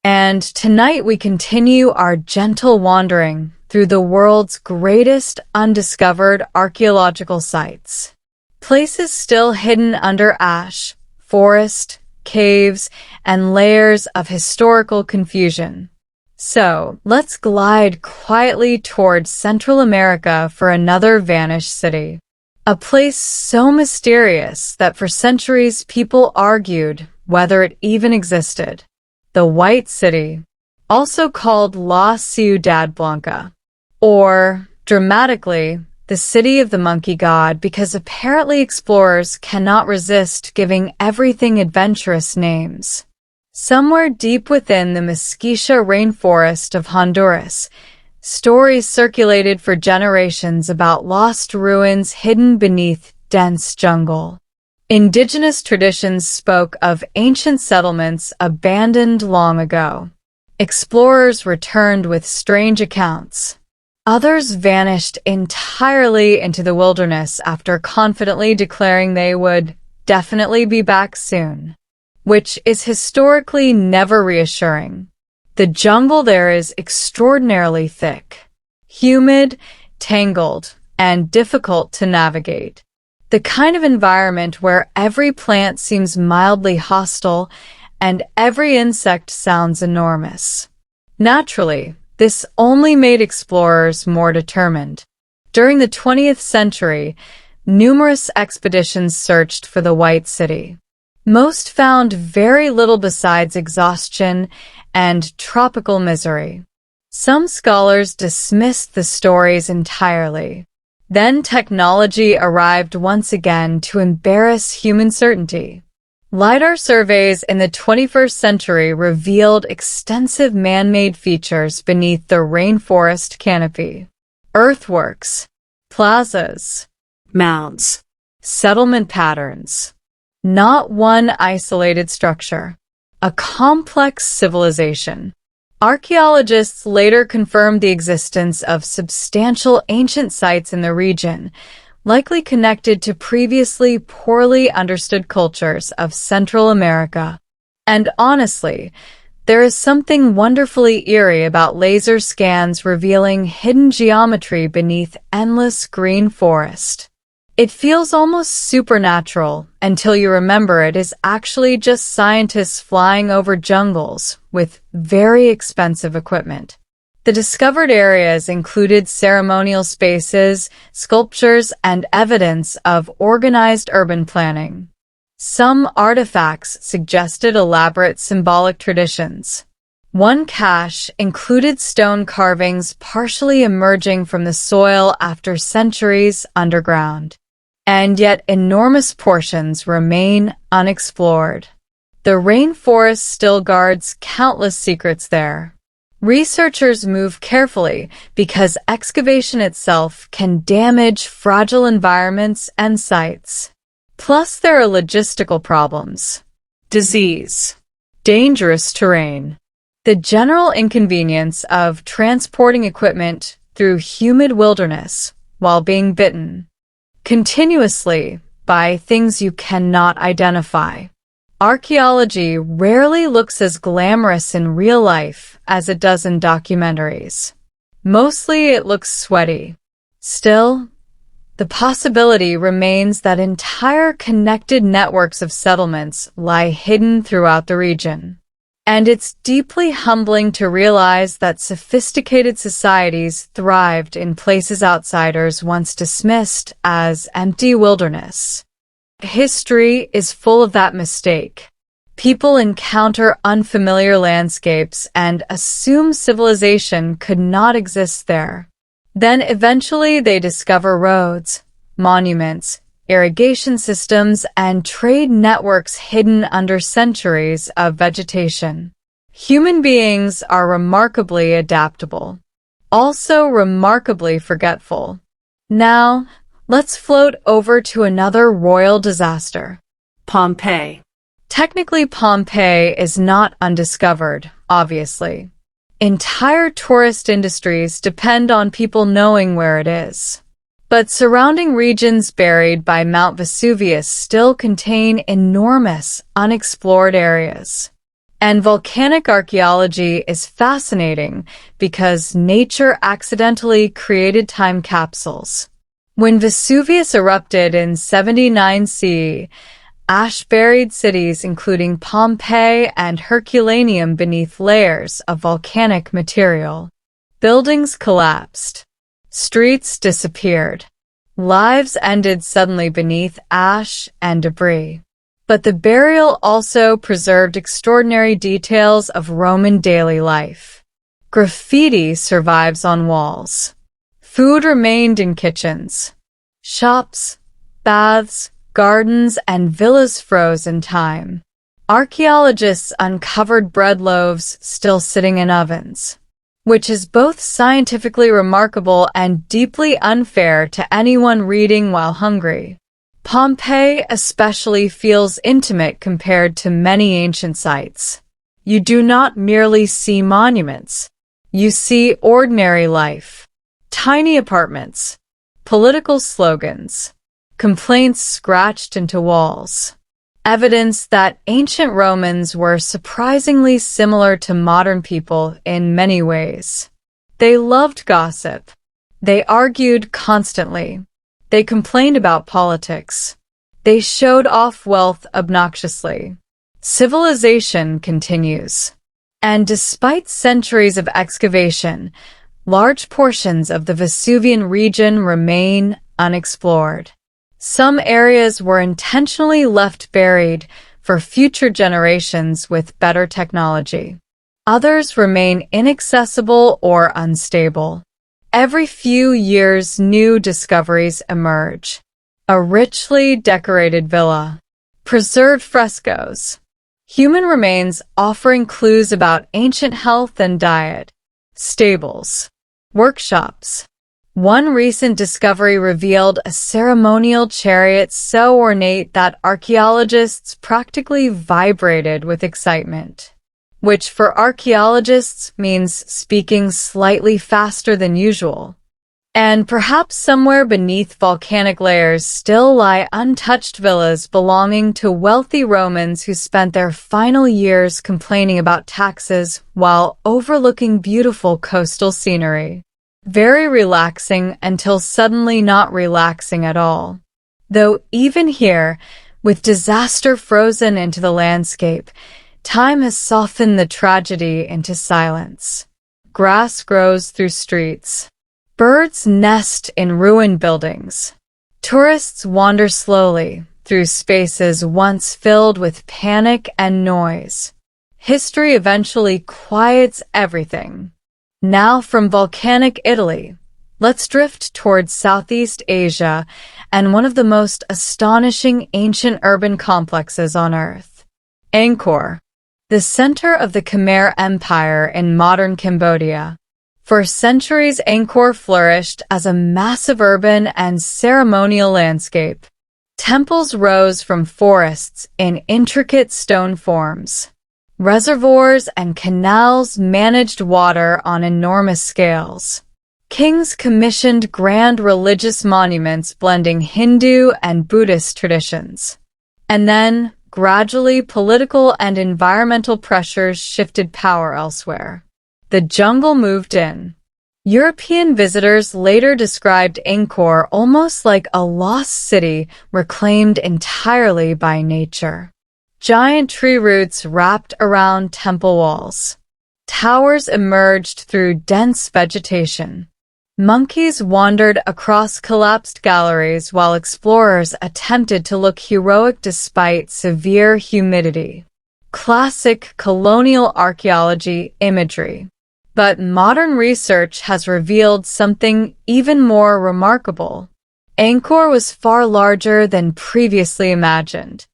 And tonight we continue our gentle wandering through the world's greatest undiscovered archaeological sites. Places still hidden under ash, forest, caves, and layers of historical confusion. So, let's glide quietly towards Central America for another vanished city. A place so mysterious that for centuries people argued whether it even existed. The White City, also called La Ciudad Blanca, or, dramatically, the City of the Monkey God, because apparently explorers cannot resist giving everything adventurous names. Somewhere deep within the Mezquitia rainforest of Honduras, stories circulated for generations about lost ruins hidden beneath dense jungle. Indigenous traditions spoke of ancient settlements abandoned long ago. Explorers returned with strange accounts. Others vanished entirely into the wilderness after confidently declaring they would definitely be back soon, which is historically never reassuring. The jungle there is extraordinarily thick, humid, tangled, and difficult to navigate. The kind of environment where every plant seems mildly hostile and every insect sounds enormous. Naturally, this only made explorers more determined. During the 20th century, numerous expeditions searched for the White City. Most found very little besides exhaustion and tropical misery. Some scholars dismissed the stories entirely. Then technology arrived once again to embarrass human certainty. LiDAR surveys in the 21st century revealed extensive man-made features beneath the rainforest canopy. Earthworks, plazas, Mounds. settlement patterns. Not one isolated structure. A complex civilization. Archaeologists later confirmed the existence of substantial ancient sites in the region, likely connected to previously poorly understood cultures of Central America. And honestly, there is something wonderfully eerie about laser scans revealing hidden geometry beneath endless green forest. It feels almost supernatural until you remember it is actually just scientists flying over jungles with very expensive equipment. The discovered areas included ceremonial spaces, sculptures, and evidence of organized urban planning. Some artifacts suggested elaborate symbolic traditions. One cache included stone carvings partially emerging from the soil after centuries underground. And yet enormous portions remain unexplored. The rainforest still guards countless secrets there. Researchers move carefully because excavation itself can damage fragile environments and sites. Plus, there are logistical problems. Disease. Dangerous terrain. The general inconvenience of transporting equipment through humid wilderness while being bitten continuously by things you cannot identify. Archaeology rarely looks as glamorous in real life as it does in documentaries. Mostly it looks sweaty. Still, the possibility remains that entire connected networks of settlements lie hidden throughout the region. And it's deeply humbling to realize that sophisticated societies thrived in places outsiders once dismissed as empty wilderness. History is full of that mistake. People encounter unfamiliar landscapes and assume civilization could not exist there. Then eventually they discover roads, monuments, irrigation systems, and trade networks hidden under centuries of vegetation. Human beings are remarkably adaptable, also remarkably forgetful. Now, let's float over to another royal disaster. Pompeii. Technically, Pompeii is not undiscovered, obviously. Entire tourist industries depend on people knowing where it is. But surrounding regions buried by Mount Vesuvius still contain enormous, unexplored areas. And volcanic archaeology is fascinating because nature accidentally created time capsules. When Vesuvius erupted in 79 CE, ash buried cities including Pompeii and Herculaneum beneath layers of volcanic material. Buildings collapsed. Streets disappeared. Lives ended suddenly beneath ash and debris. But the burial also preserved extraordinary details of Roman daily life. Graffiti survives on walls. Food remained in kitchens. Shops, baths, gardens, and villas froze in time. Archaeologists uncovered bread loaves still sitting in ovens, which is both scientifically remarkable and deeply unfair to anyone reading while hungry. Pompeii especially feels intimate compared to many ancient sites. You do not merely see monuments. You see ordinary life. Tiny apartments, political slogans, complaints scratched into walls. Evidence that ancient Romans were surprisingly similar to modern people in many ways. They loved gossip. They argued constantly. They complained about politics. They showed off wealth obnoxiously. Civilization continues. And despite centuries of excavation, large portions of the Vesuvian region remain unexplored. Some areas were intentionally left buried for future generations with better technology. Others remain inaccessible or unstable. Every few years, new discoveries emerge. A richly decorated villa, preserved frescoes, human remains offering clues about ancient health and diet, stables, workshops. One recent discovery revealed a ceremonial chariot so ornate that archaeologists practically vibrated with excitement, which for archaeologists means speaking slightly faster than usual. And perhaps somewhere beneath volcanic layers still lie untouched villas belonging to wealthy Romans who spent their final years complaining about taxes while overlooking beautiful coastal scenery. Very relaxing until suddenly not relaxing at all. Though even here, with disaster frozen into the landscape, time has softened the tragedy into silence. Grass grows through streets. Birds nest in ruined buildings. Tourists wander slowly through spaces once filled with panic and noise. History eventually quiets everything. Now from volcanic Italy, let's drift towards Southeast Asia and one of the most astonishing ancient urban complexes on Earth. Angkor, the center of the Khmer Empire in modern Cambodia. For centuries, Angkor flourished as a massive urban and ceremonial landscape. Temples rose from forests in intricate stone forms. Reservoirs and canals managed water on enormous scales. Kings commissioned grand religious monuments blending Hindu and Buddhist traditions. And then, gradually, political and environmental pressures shifted power elsewhere. The jungle moved in. European visitors later described Angkor almost like a lost city reclaimed entirely by nature. Giant tree roots wrapped around temple walls. Towers emerged through dense vegetation. Monkeys wandered across collapsed galleries while explorers attempted to look heroic despite severe humidity. Classic colonial archaeology imagery. But modern research has revealed something even more remarkable. Angkor was far larger than previously imagined.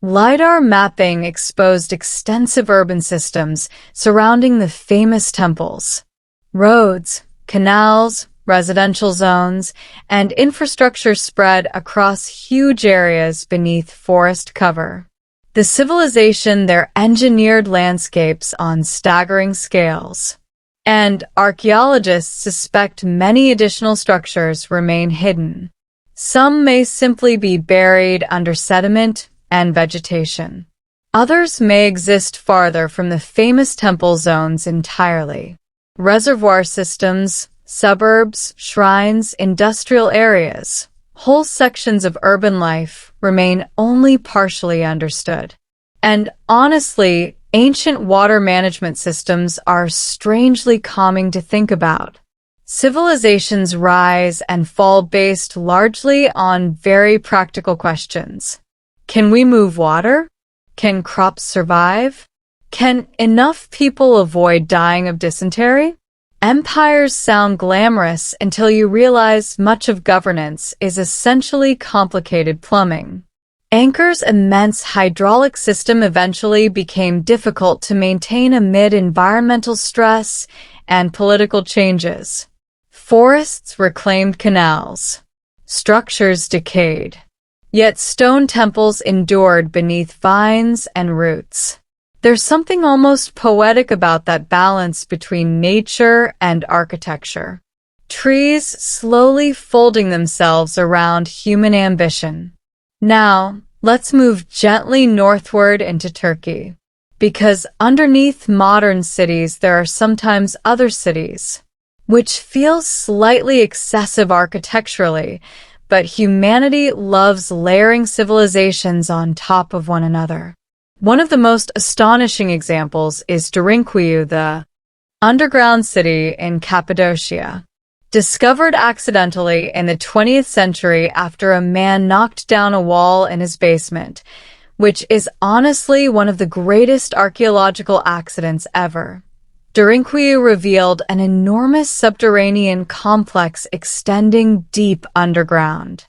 LiDAR mapping exposed extensive urban systems surrounding the famous temples. Roads, canals, residential zones, and infrastructure spread across huge areas beneath forest cover. The civilization there engineered landscapes on staggering scales. And archaeologists suspect many additional structures remain hidden. Some may simply be buried under sediment and vegetation. Others may exist farther from the famous temple zones entirely. Reservoir systems, suburbs, shrines, industrial areas, whole sections of urban life remain only partially understood. And honestly, ancient water management systems are strangely calming to think about. Civilizations rise and fall based largely on very practical questions. Can we move water? Can crops survive? Can enough people avoid dying of dysentery? Empires sound glamorous until you realize much of governance is essentially complicated plumbing. Anchor's immense hydraulic system eventually became difficult to maintain amid environmental stress and political changes. Forests reclaimed canals. Structures decayed. Yet stone temples endured beneath vines and roots. There's something almost poetic about that balance between nature and architecture. Trees slowly folding themselves around human ambition. Now, let's move gently northward into Turkey. Because underneath modern cities there are sometimes other cities, which feels slightly excessive architecturally, but humanity loves layering civilizations on top of one another. One of the most astonishing examples is Derinkuyu, the underground city in Cappadocia. Discovered accidentally in the 20th century after a man knocked down a wall in his basement, which is honestly one of the greatest archaeological accidents ever. Derinkuyu revealed an enormous subterranean complex extending deep underground.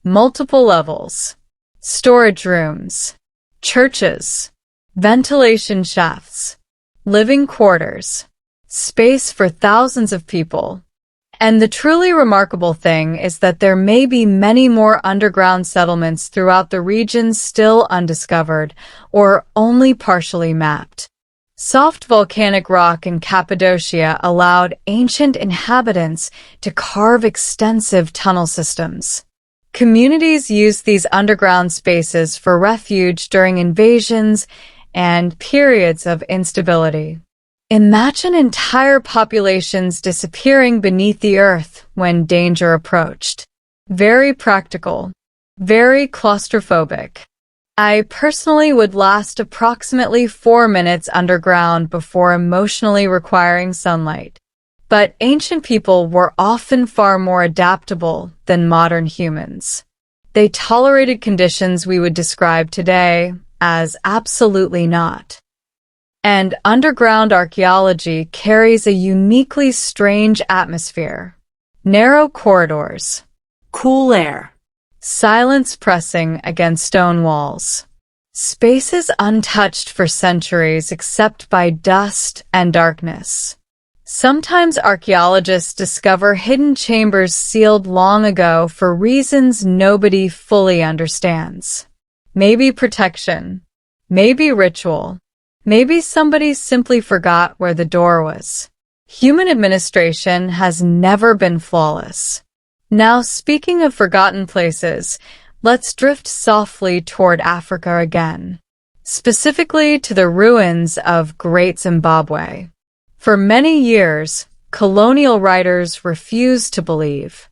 Multiple levels, storage rooms, churches, ventilation shafts, living quarters, space for thousands of people. And the truly remarkable thing is that there may be many more underground settlements throughout the region still undiscovered or only partially mapped. Soft volcanic rock in Cappadocia allowed ancient inhabitants to carve extensive tunnel systems. Communities used these underground spaces for refuge during invasions and periods of instability. Imagine entire populations disappearing beneath the earth when danger approached. Very practical, very claustrophobic. I personally would last approximately 4 minutes underground before emotionally requiring sunlight. But ancient people were often far more adaptable than modern humans. They tolerated conditions we would describe today as absolutely not. And underground archaeology carries a uniquely strange atmosphere. Narrow corridors, Cool air. silence pressing against stone walls, spaces untouched for centuries except by dust and darkness. Sometimes archaeologists discover hidden chambers sealed long ago for reasons nobody fully understands. Maybe protection, maybe ritual. Maybe somebody simply forgot where the door was. Human administration has never been flawless. Now, speaking of forgotten places, let's drift softly toward Africa again, specifically to the ruins of Great Zimbabwe. For many years, colonial writers refused to believe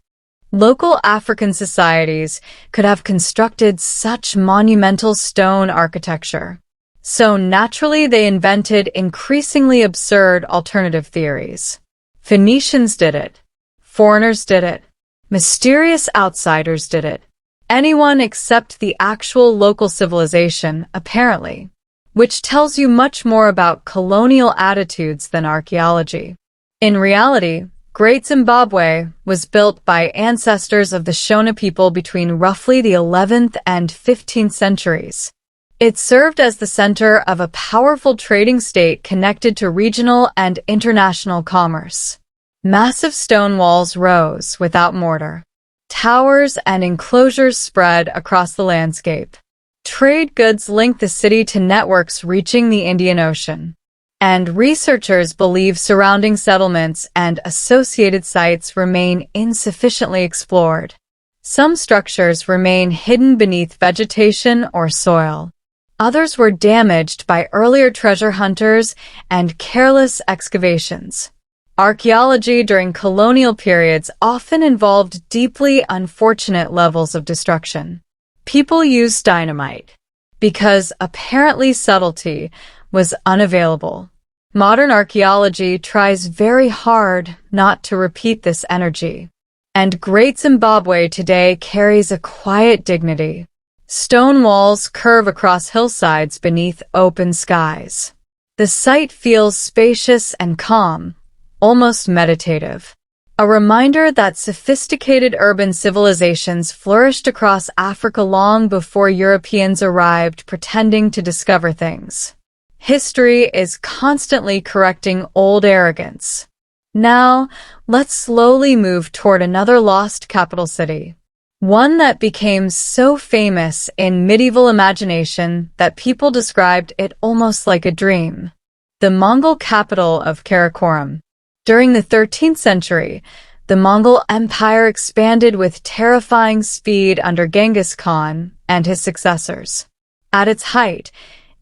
local African societies could have constructed such monumental stone architecture. So naturally, they invented increasingly absurd alternative theories. Phoenicians did it. Foreigners did it. Mysterious outsiders did it. Anyone except the actual local civilization, apparently. Which tells you much more about colonial attitudes than archaeology. In reality, Great Zimbabwe was built by ancestors of the Shona people between roughly the 11th and 15th centuries. It served as the center of a powerful trading state connected to regional and international commerce. Massive stone walls rose without mortar. Towers and enclosures spread across the landscape. Trade goods linked the city to networks reaching the Indian Ocean. And researchers believe surrounding settlements and associated sites remain insufficiently explored. Some structures remain hidden beneath vegetation or soil. Others were damaged by earlier treasure hunters and careless excavations. Archaeology during colonial periods often involved deeply unfortunate levels of destruction. People used dynamite because apparently subtlety was unavailable. Modern archaeology tries very hard not to repeat this energy. And Great Zimbabwe today carries a quiet dignity. Stone walls curve across hillsides beneath open skies. The site feels spacious and calm, almost meditative. A reminder that sophisticated urban civilizations flourished across Africa long before Europeans arrived pretending to discover things. History is constantly correcting old arrogance. Now, let's slowly move toward another lost capital city. One that became so famous in medieval imagination that people described it almost like a dream. The Mongol capital of Karakorum. During the 13th century, the Mongol Empire expanded with terrifying speed under Genghis Khan and his successors. At its height,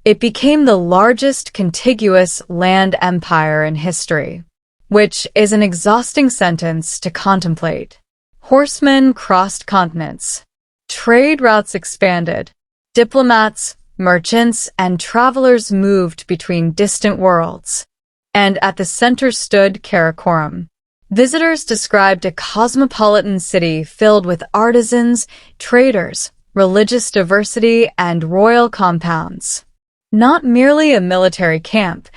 it became the largest contiguous land empire in history, which is an exhausting sentence to contemplate. Horsemen crossed continents. Trade routes expanded. Diplomats, merchants, and travelers moved between distant worlds. And at the center stood Karakorum. Visitors described a cosmopolitan city filled with artisans, traders, religious diversity, and royal compounds. Not merely a military camp,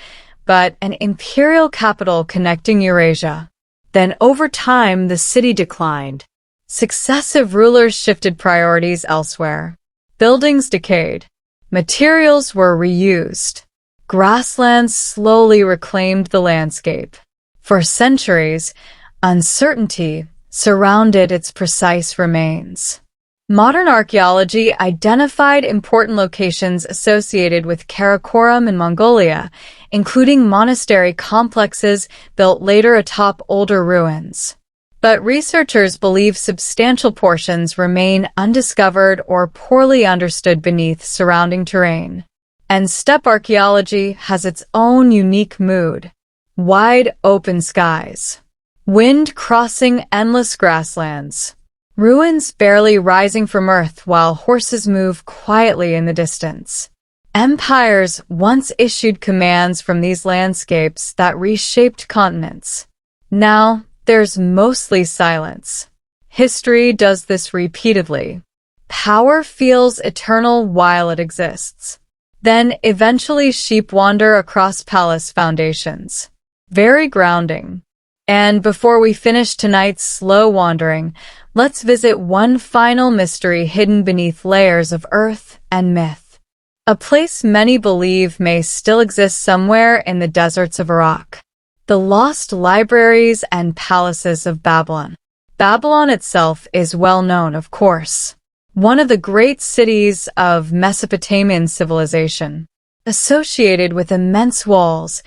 but an imperial capital connecting Eurasia. Then over time, the city declined. Successive rulers shifted priorities elsewhere. Buildings decayed. Materials were reused. Grasslands slowly reclaimed the landscape. For centuries, uncertainty surrounded its precise remains. Modern archaeology identified important locations associated with Karakorum in Mongolia, including monastery complexes built later atop older ruins. But researchers believe substantial portions remain undiscovered or poorly understood beneath surrounding terrain. And steppe archaeology has its own unique mood. Wide open skies. Wind crossing endless grasslands. Ruins barely rising from earth while horses move quietly in the distance. Empires once issued commands from these landscapes that reshaped continents. Now, there's mostly silence. History does this repeatedly. Power feels eternal while it exists. Then, eventually, sheep wander across palace foundations. Very grounding. And before we finish tonight's slow wandering, let's visit one final mystery hidden beneath layers of earth and myth. A place many believe may still exist somewhere in the deserts of Iraq. The lost libraries and palaces of Babylon. Babylon itself is well known, of course. One of the great cities of Mesopotamian civilization, associated with immense walls,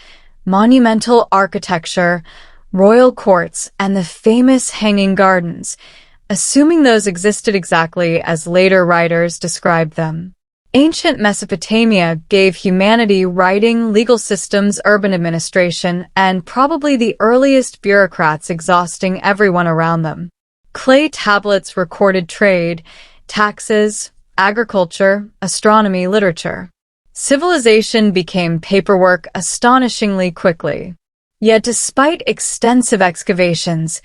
monumental architecture, royal courts, and the famous hanging gardens, assuming those existed exactly as later writers described them. Ancient Mesopotamia gave humanity writing, legal systems, urban administration, and probably the earliest bureaucrats exhausting everyone around them. Clay tablets recorded trade, taxes, agriculture, astronomy, literature. Civilization became paperwork astonishingly quickly. Yet despite extensive excavations,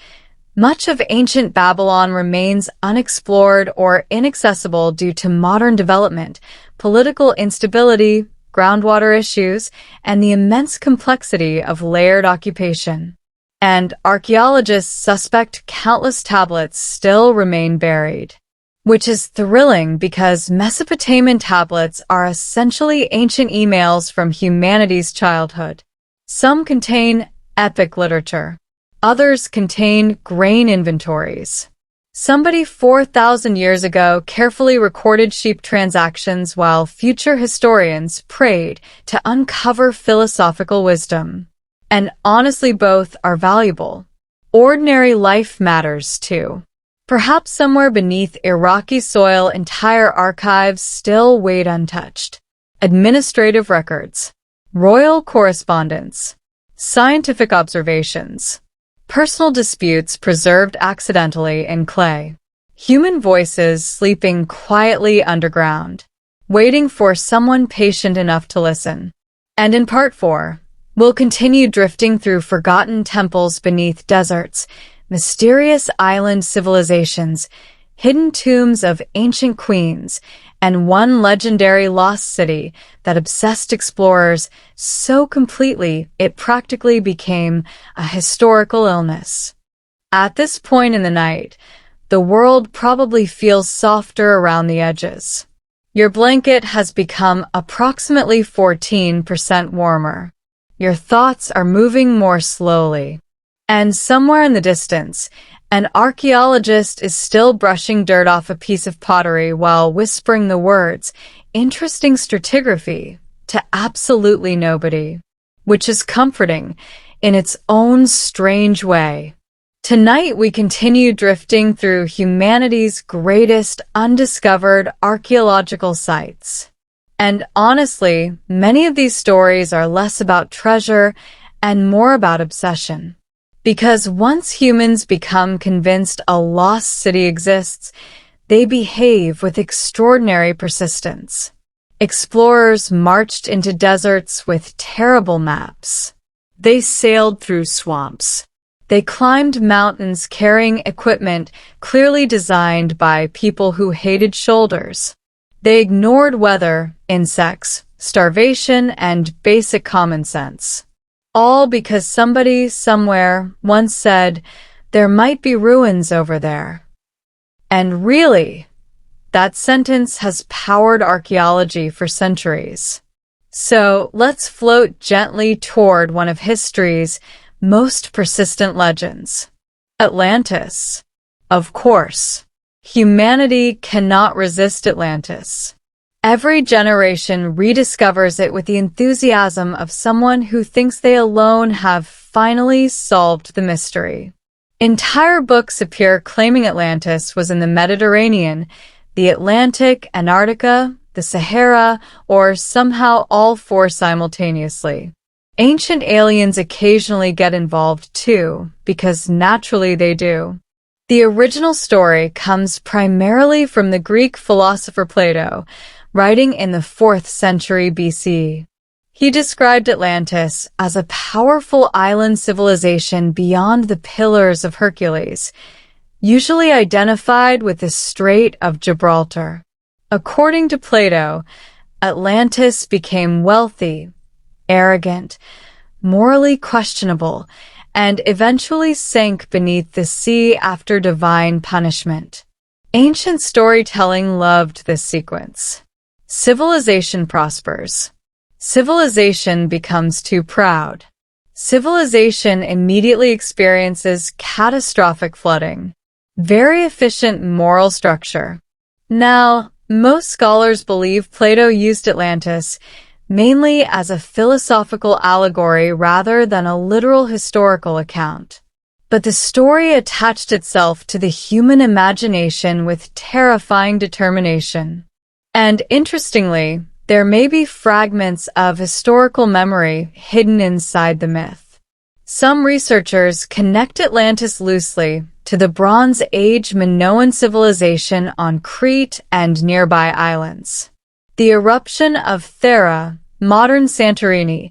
much of ancient Babylon remains unexplored or inaccessible due to modern development, political instability, groundwater issues, and the immense complexity of layered occupation. And archaeologists suspect countless tablets still remain buried. Which is thrilling because Mesopotamian tablets are essentially ancient emails from humanity's childhood. Some contain epic literature. Others contain grain inventories. Somebody 4,000 years ago carefully recorded sheep transactions while future historians prayed to uncover philosophical wisdom. And honestly, both are valuable. Ordinary life matters too. Perhaps somewhere beneath Iraqi soil, entire archives still wait untouched. Administrative records, royal correspondence, scientific observations, personal disputes preserved accidentally in clay, human voices sleeping quietly underground, waiting for someone patient enough to listen. And in Part 4, we'll continue drifting through forgotten temples beneath deserts, mysterious island civilizations, hidden tombs of ancient queens, and one legendary lost city that obsessed explorers so completely it practically became a historical illness. At this point in the night, the world probably feels softer around the edges. Your blanket has become approximately 14% warmer. Your thoughts are moving more slowly. And somewhere in the distance, an archaeologist is still brushing dirt off a piece of pottery while whispering the words, "interesting stratigraphy," to absolutely nobody, which is comforting in its own strange way. Tonight we continue drifting through humanity's greatest undiscovered archaeological sites. And honestly, many of these stories are less about treasure and more about obsession. Because once humans become convinced a lost city exists, they behave with extraordinary persistence. Explorers marched into deserts with terrible maps. They sailed through swamps. They climbed mountains carrying equipment clearly designed by people who hated shoulders. They ignored weather, insects, starvation, and basic common sense. All because somebody somewhere once said, "There might be ruins over there." And really, that sentence has powered archaeology for centuries. So let's float gently toward one of history's most persistent legends. Atlantis. Of course, humanity cannot resist Atlantis. Every generation rediscovers it with the enthusiasm of someone who thinks they alone have finally solved the mystery. Entire books appear claiming Atlantis was in the Mediterranean, the Atlantic, Antarctica, the Sahara, or somehow all four simultaneously. Ancient aliens occasionally get involved too, because naturally they do. The original story comes primarily from the Greek philosopher Plato, writing in the 4th century BC. He described Atlantis as a powerful island civilization beyond the Pillars of Hercules, usually identified with the Strait of Gibraltar. According to Plato, Atlantis became wealthy, arrogant, morally questionable, and eventually sank beneath the sea after divine punishment. Ancient storytelling loved this sequence. Civilization prospers. Civilization becomes too proud. Civilization immediately experiences catastrophic flooding. Very efficient moral structure. Now, most scholars believe Plato used Atlantis mainly as a philosophical allegory rather than a literal historical account. But the story attached itself to the human imagination with terrifying determination. And interestingly, there may be fragments of historical memory hidden inside the myth. Some researchers connect Atlantis loosely to the Bronze Age Minoan civilization on Crete and nearby islands. The eruption of Thera, modern Santorini,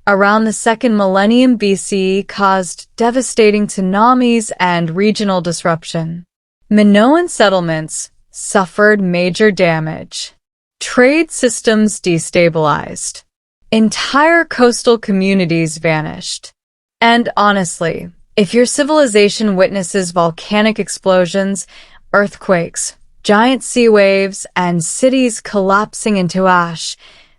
around the 2nd millennium BC caused devastating tsunamis and regional disruption. Minoan settlements suffered major damage. Trade systems destabilized. Entire coastal communities vanished. And honestly, if your civilization witnesses volcanic explosions, earthquakes, giant sea waves, and cities collapsing into ash,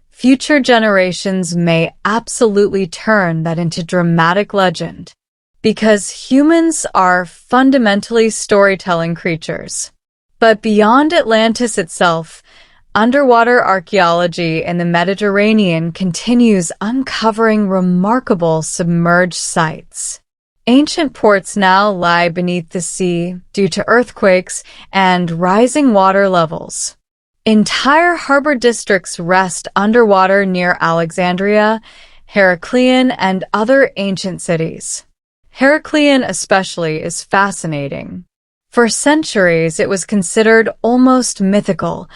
future generations may absolutely turn that into dramatic legend. Because humans are fundamentally storytelling creatures. But beyond Atlantis itself, underwater archaeology in the Mediterranean continues uncovering remarkable submerged sites. Ancient ports now lie beneath the sea due to earthquakes and rising water levels. Entire harbor districts rest underwater near Alexandria, Heracleion, and other ancient cities. Heracleion especially is fascinating. For centuries, it was considered almost mythical,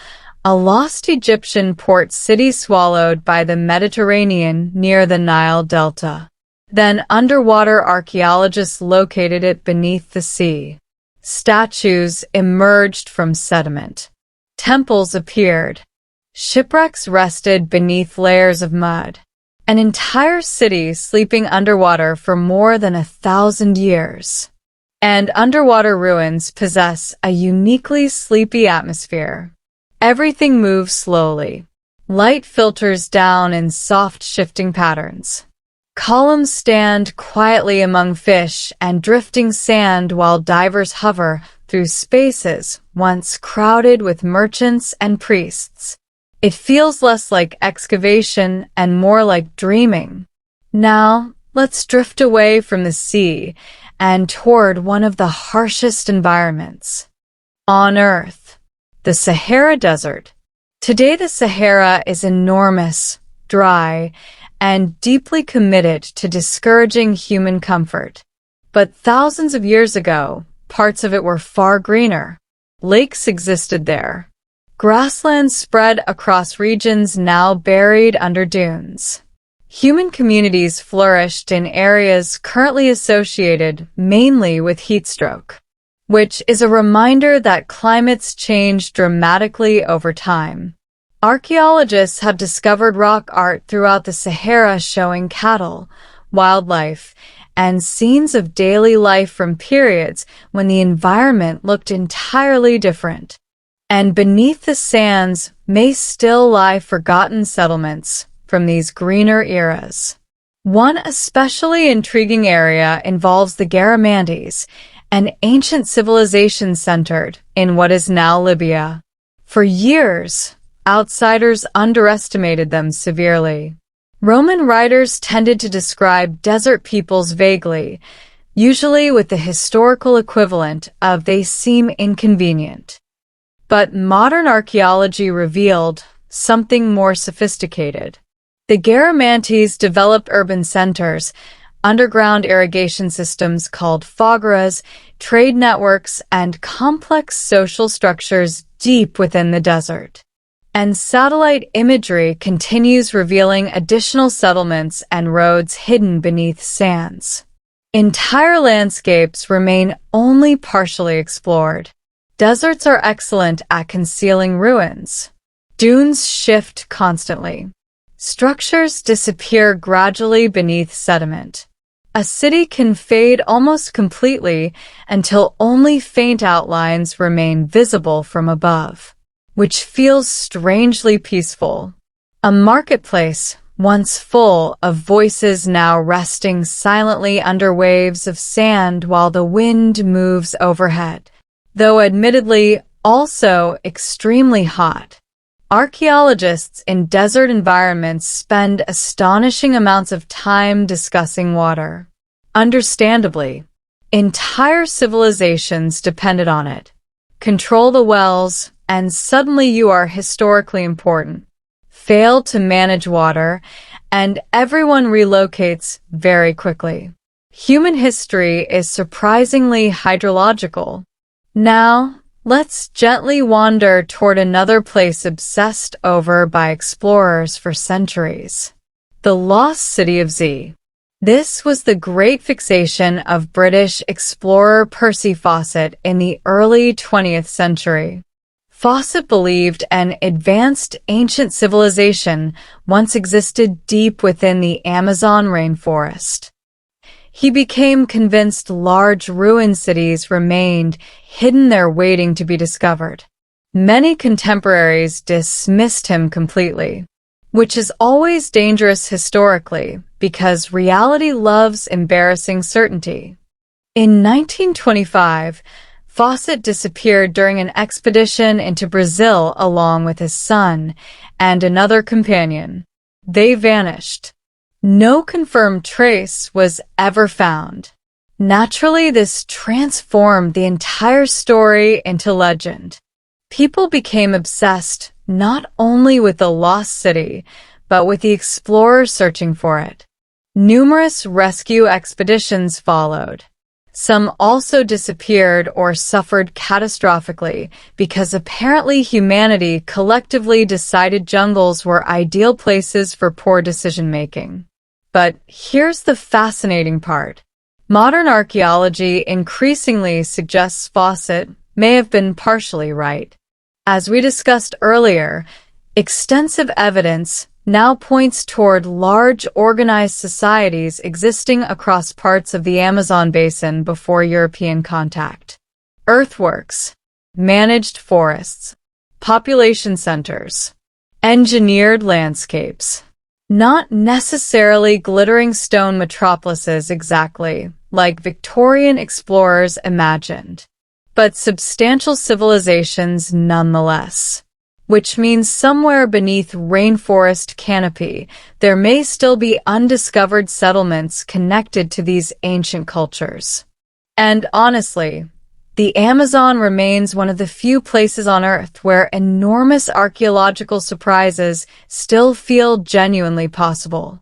a lost Egyptian port city swallowed by the Mediterranean near the Nile Delta. Then underwater archaeologists located it beneath the sea. Statues emerged from sediment. Temples appeared. Shipwrecks rested beneath layers of mud. An entire city sleeping underwater for more than 1,000 years. And underwater ruins possess a uniquely sleepy atmosphere. Everything moves slowly. Light filters down in soft shifting patterns. Columns stand quietly among fish and drifting sand while divers hover through spaces once crowded with merchants and priests. It feels less like excavation and more like dreaming. Now, let's drift away from the sea and toward one of the harshest environments on Earth, the Sahara Desert. Today, the Sahara is enormous, dry, and deeply committed to discouraging human comfort. But thousands of years ago, parts of it were far greener. Lakes existed there. Grasslands spread across regions now buried under dunes. Human communities flourished in areas currently associated mainly with heatstroke, which is a reminder that climates change dramatically over time. Archaeologists have discovered rock art throughout the Sahara showing cattle, wildlife, and scenes of daily life from periods when the environment looked entirely different. And beneath the sands may still lie forgotten settlements from these greener eras. One especially intriguing area involves the Garamantes, an ancient civilization centered in what is now Libya. For years, outsiders underestimated them severely. Roman writers tended to describe desert peoples vaguely, usually with the historical equivalent of "they seem inconvenient." But modern archaeology revealed something more sophisticated. The Garamantes developed urban centers, underground irrigation systems called fogaras, trade networks, and complex social structures deep within the desert. And satellite imagery continues revealing additional settlements and roads hidden beneath sands. Entire landscapes remain only partially explored. Deserts are excellent at concealing ruins. Dunes shift constantly. Structures disappear gradually beneath sediment. A city can fade almost completely until only faint outlines remain visible from above, which feels strangely peaceful. A marketplace, once full of voices, now resting silently under waves of sand while the wind moves overhead. Though admittedly also extremely hot. Archaeologists in desert environments spend astonishing amounts of time discussing water. Understandably, entire civilizations depended on it. Control the wells, and suddenly you are historically important. Fail to manage water, and everyone relocates very quickly. Human history is surprisingly hydrological. Now, let's gently wander toward another place obsessed over by explorers for centuries. The lost city of Z. This was the great fixation of British explorer Percy Fawcett in the early 20th century. Fawcett believed an advanced ancient civilization once existed deep within the Amazon rainforest. He became convinced large ruined cities remained hidden there waiting to be discovered. Many contemporaries dismissed him completely, which is always dangerous historically because reality loves embarrassing certainty. In 1925, Fawcett disappeared during an expedition into Brazil along with his son and another companion. They vanished. No confirmed trace was ever found. Naturally, this transformed the entire story into legend. People became obsessed not only with the lost city, but with the explorer searching for it. Numerous rescue expeditions followed. Some also disappeared or suffered catastrophically because apparently humanity collectively decided jungles were ideal places for poor decision-making. But here's the fascinating part. Modern archaeology increasingly suggests Fawcett may have been partially right. As we discussed earlier, extensive evidence now points toward large organized societies existing across parts of the Amazon basin before European contact. Earthworks, managed forests, population centers, engineered landscapes. Not necessarily glittering stone metropolises exactly, like Victorian explorers imagined, but substantial civilizations nonetheless. Which means somewhere beneath rainforest canopy, there may still be undiscovered settlements connected to these ancient cultures. And honestly, the Amazon remains one of the few places on Earth where enormous archaeological surprises still feel genuinely possible.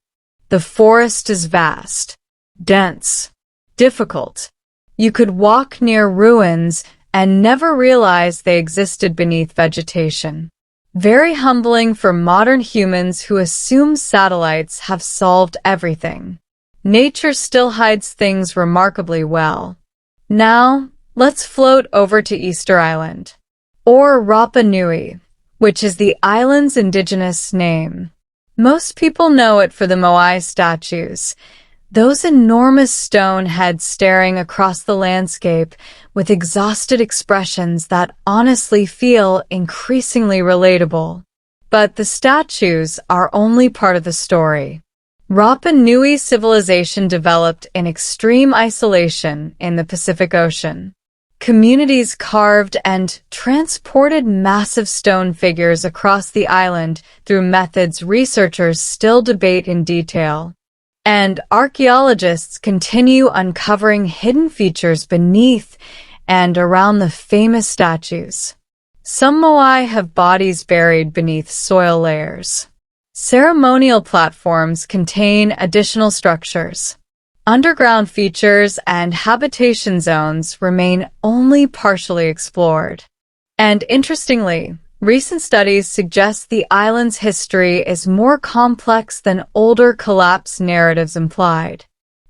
The forest is vast, dense, difficult. You could walk near ruins and never realize they existed beneath vegetation. Very humbling for modern humans who assume satellites have solved everything. Nature still hides things remarkably well. Now, let's float over to Easter Island, or Rapa Nui, which is the island's indigenous name. Most people know it for the Moai statues, those enormous stone heads staring across the landscape with exhausted expressions that honestly feel increasingly relatable. But the statues are only part of the story. Rapa Nui civilization developed in extreme isolation in the Pacific Ocean. Communities carved and transported massive stone figures across the island through methods researchers still debate in detail. And archaeologists continue uncovering hidden features beneath and around the famous statues. Some moai have bodies buried beneath soil layers. Ceremonial platforms contain additional structures. Underground features and habitation zones remain only partially explored. And interestingly, recent studies suggest the island's history is more complex than older collapse narratives implied.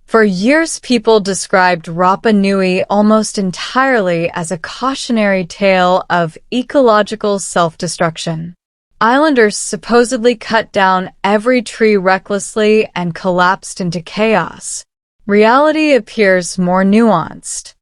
For years, people described Rapa Nui almost entirely as a cautionary tale of ecological self-destruction. Islanders supposedly cut down every tree recklessly and collapsed into chaos. Reality appears more nuanced.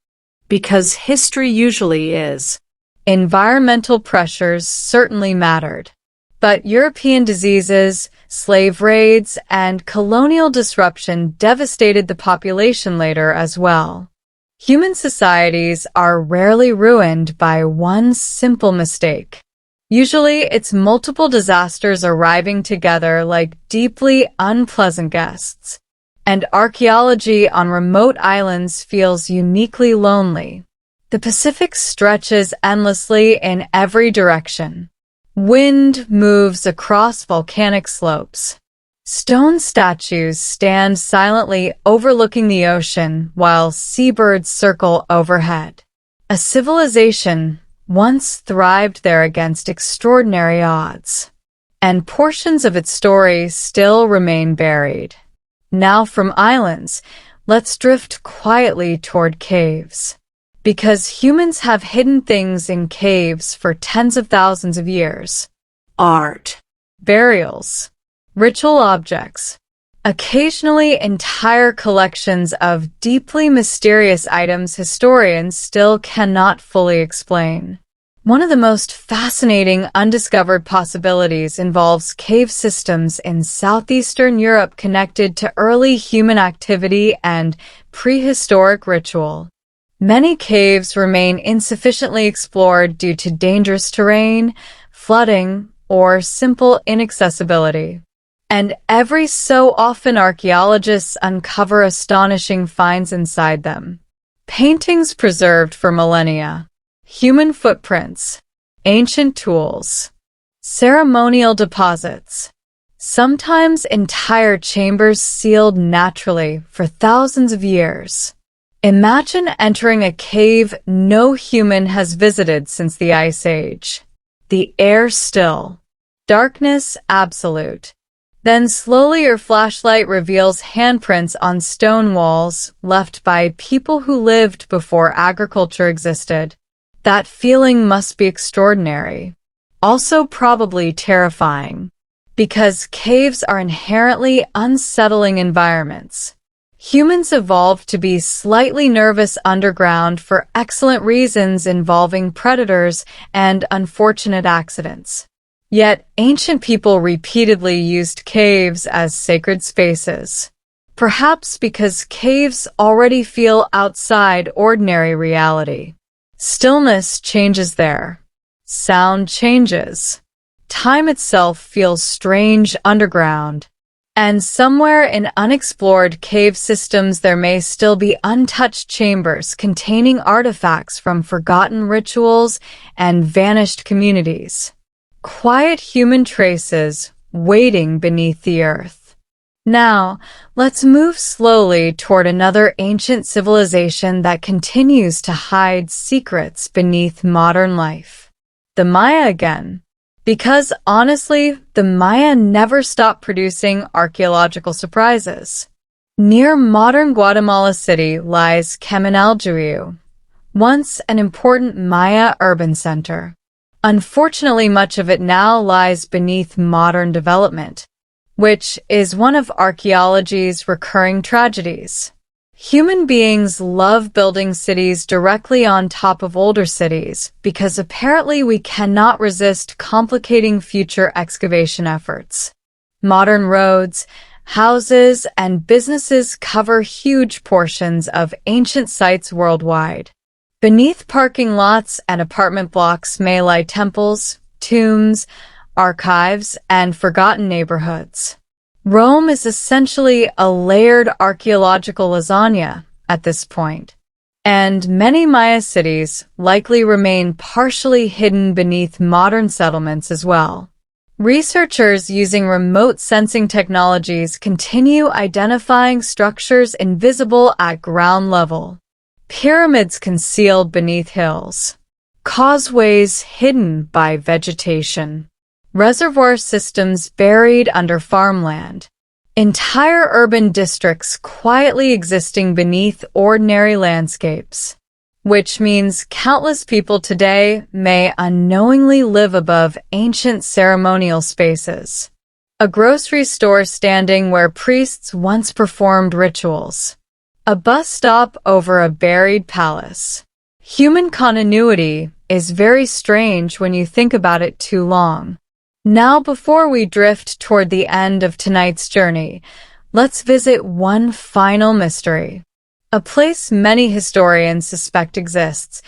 Because history usually is. Environmental pressures certainly mattered, but European diseases, slave raids, and colonial disruption devastated the population later as well. Human societies are rarely ruined by one simple mistake. Usually, it's multiple disasters arriving together like deeply unpleasant guests. And archaeology on remote islands feels uniquely lonely. The Pacific stretches endlessly in every direction. Wind moves across volcanic slopes. Stone statues stand silently overlooking the ocean while seabirds circle overhead. A civilization once thrived there against extraordinary odds, and portions of its story still remain buried. Now from islands, let's drift quietly toward caves. Because humans have hidden things in caves for tens of thousands of years. Art. Burials. Ritual objects. Occasionally entire collections of deeply mysterious items historians still cannot fully explain. One of the most fascinating undiscovered possibilities involves cave systems in southeastern Europe connected to early human activity and prehistoric ritual. Many caves remain insufficiently explored due to dangerous terrain, flooding, or simple inaccessibility. And every so often archaeologists uncover astonishing finds inside them. Paintings preserved for millennia. Human footprints, ancient tools, ceremonial deposits, sometimes entire chambers sealed naturally for thousands of years. Imagine entering a cave no human has visited since the Ice Age. The air still, darkness absolute. Then slowly your flashlight reveals handprints on stone walls left by people who lived before agriculture existed. That feeling must be extraordinary. Also probably terrifying, because caves are inherently unsettling environments. Humans evolved to be slightly nervous underground for excellent reasons involving predators and unfortunate accidents. Yet ancient people repeatedly used caves as sacred spaces. Perhaps because caves already feel outside ordinary reality. Stillness changes there. Sound changes. Time itself feels strange underground. And somewhere in unexplored cave systems there may still be untouched chambers containing artifacts from forgotten rituals and vanished communities. Quiet human traces waiting beneath the earth. Now, let's move slowly toward another ancient civilization that continues to hide secrets beneath modern life. The Maya again. Because honestly, the Maya never stopped producing archaeological surprises. Near modern Guatemala City lies Caminaljuyu, once an important Maya urban center. Unfortunately, much of it now lies beneath modern development, which is one of archaeology's recurring tragedies. Human beings love building cities directly on top of older cities because apparently we cannot resist complicating future excavation efforts. Modern roads, houses, and businesses cover huge portions of ancient sites worldwide. Beneath parking lots and apartment blocks may lie temples, tombs, archives, and forgotten neighborhoods. Rome is essentially a layered archaeological lasagna at this point, and many Maya cities likely remain partially hidden beneath modern settlements as well. Researchers using remote sensing technologies continue identifying structures invisible at ground level. Pyramids concealed beneath hills. Causeways hidden by vegetation. Reservoir systems buried under farmland. Entire urban districts quietly existing beneath ordinary landscapes. Which means countless people today may unknowingly live above ancient ceremonial spaces. A grocery store standing where priests once performed rituals. A bus stop over a buried palace. Human continuity is very strange when you think about it too long. Now, before we drift toward the end of tonight's journey, let's visit one final mystery. A place many historians suspect exists,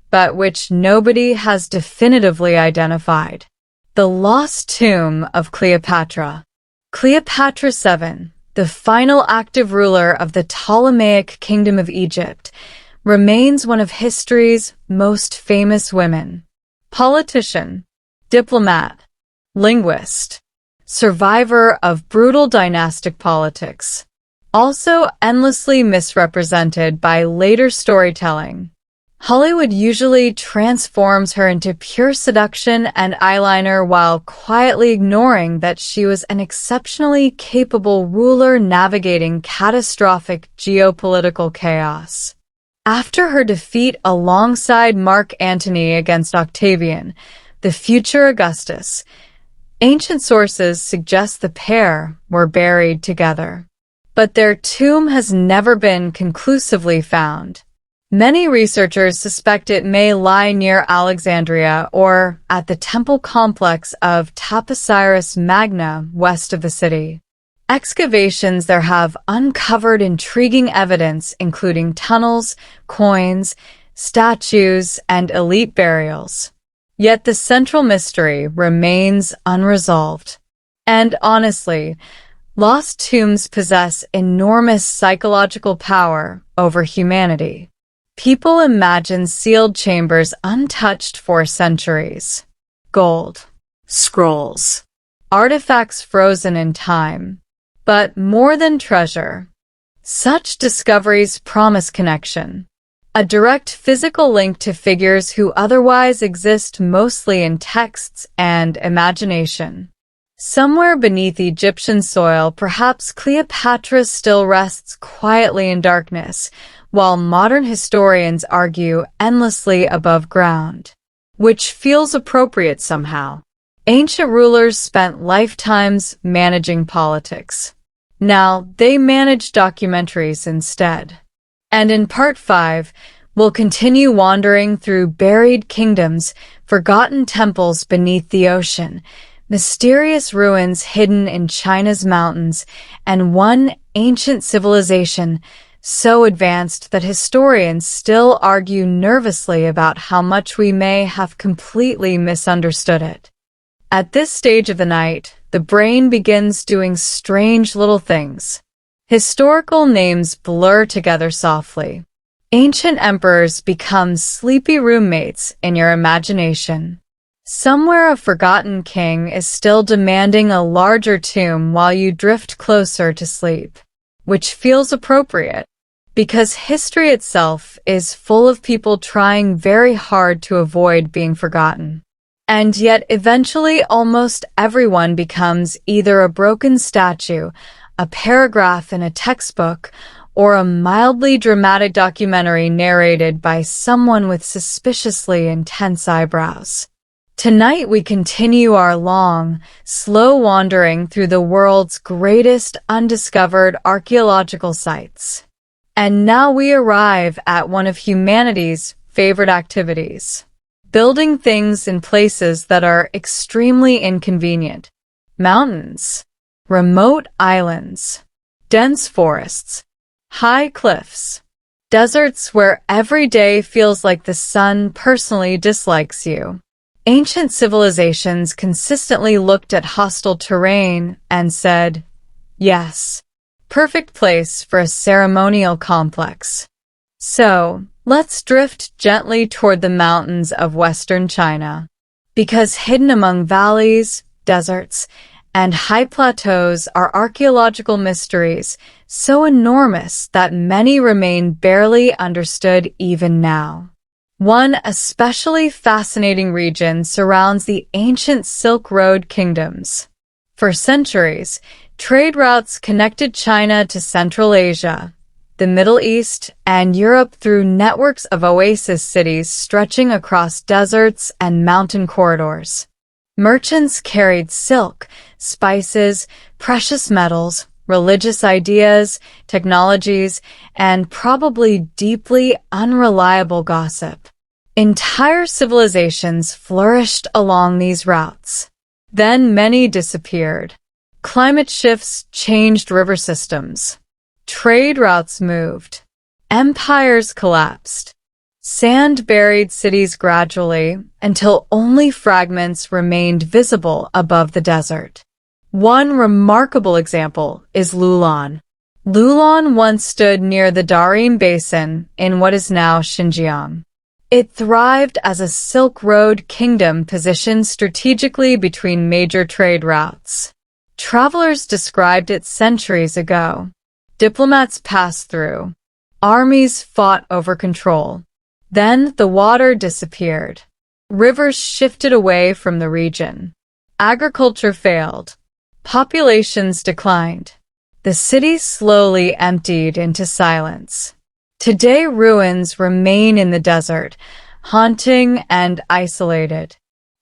but which nobody has definitively identified. The lost tomb of Cleopatra. Cleopatra VII, the final active ruler of the Ptolemaic Kingdom of Egypt, remains one of history's most famous women. Politician, diplomat, linguist, survivor of brutal dynastic politics, also endlessly misrepresented by later storytelling. Hollywood usually transforms her into pure seduction and eyeliner while quietly ignoring that she was an exceptionally capable ruler navigating catastrophic geopolitical chaos. After her defeat alongside Mark Antony against Octavian, the future Augustus, ancient sources suggest the pair were buried together. But their tomb has never been conclusively found. Many researchers suspect it may lie near Alexandria or at the temple complex of Taposiris Magna west of the city. Excavations there have uncovered intriguing evidence including tunnels, coins, statues, and elite burials. Yet the central mystery remains unresolved. And honestly, lost tombs possess enormous psychological power over humanity. People imagine sealed chambers untouched for centuries. Gold, scrolls, artifacts frozen in time. But more than treasure, such discoveries promise connection. A direct physical link to figures who otherwise exist mostly in texts and imagination. Somewhere beneath Egyptian soil, perhaps Cleopatra still rests quietly in darkness, while modern historians argue endlessly above ground. Which feels appropriate somehow. Ancient rulers spent lifetimes managing politics. Now they manage documentaries instead. And in part 5, we'll continue wandering through buried kingdoms, forgotten temples beneath the ocean, mysterious ruins hidden in China's mountains, and one ancient civilization so advanced that historians still argue nervously about how much we may have completely misunderstood it. At this stage of the night, the brain begins doing strange little things. Historical names blur together softly. Ancient emperors become sleepy roommates in your imagination. Somewhere a forgotten king is still demanding a larger tomb while you drift closer to sleep, which feels appropriate, because history itself is full of people trying very hard to avoid being forgotten. And yet eventually almost everyone becomes either a broken statue, a paragraph in a textbook, or a mildly dramatic documentary narrated by someone with suspiciously intense eyebrows. Tonight we continue our long, slow wandering through the world's greatest undiscovered archaeological sites. And now we arrive at one of humanity's favorite activities: building things in places that are extremely inconvenient. Mountains, remote islands, dense forests, high cliffs, deserts where every day feels like the sun personally dislikes you. Ancient civilizations consistently looked at hostile terrain and said, yes, perfect place for a ceremonial complex. So, let's drift gently toward the mountains of western China, because hidden among valleys, deserts, and high plateaus are archaeological mysteries so enormous that many remain barely understood even now. One especially fascinating region surrounds the ancient Silk Road kingdoms. For centuries, trade routes connected China to Central Asia, the Middle East, and Europe through networks of oasis cities stretching across deserts and mountain corridors. Merchants carried silk, spices, precious metals, religious ideas, technologies, and probably deeply unreliable gossip. Entire civilizations flourished along these routes. Then many disappeared. Climate shifts changed river systems. Trade routes moved. Empires collapsed. Sand buried cities gradually until only fragments remained visible above the desert. One remarkable example is Lulan. Lulan once stood near the Darim Basin in what is now Xinjiang. It thrived as a Silk Road kingdom positioned strategically between major trade routes. Travelers described it centuries ago. Diplomats passed through. Armies fought over control. Then the water disappeared. Rivers shifted away from the region. Agriculture failed. Populations declined. The city slowly emptied into silence. Today ruins remain in the desert, haunting and isolated.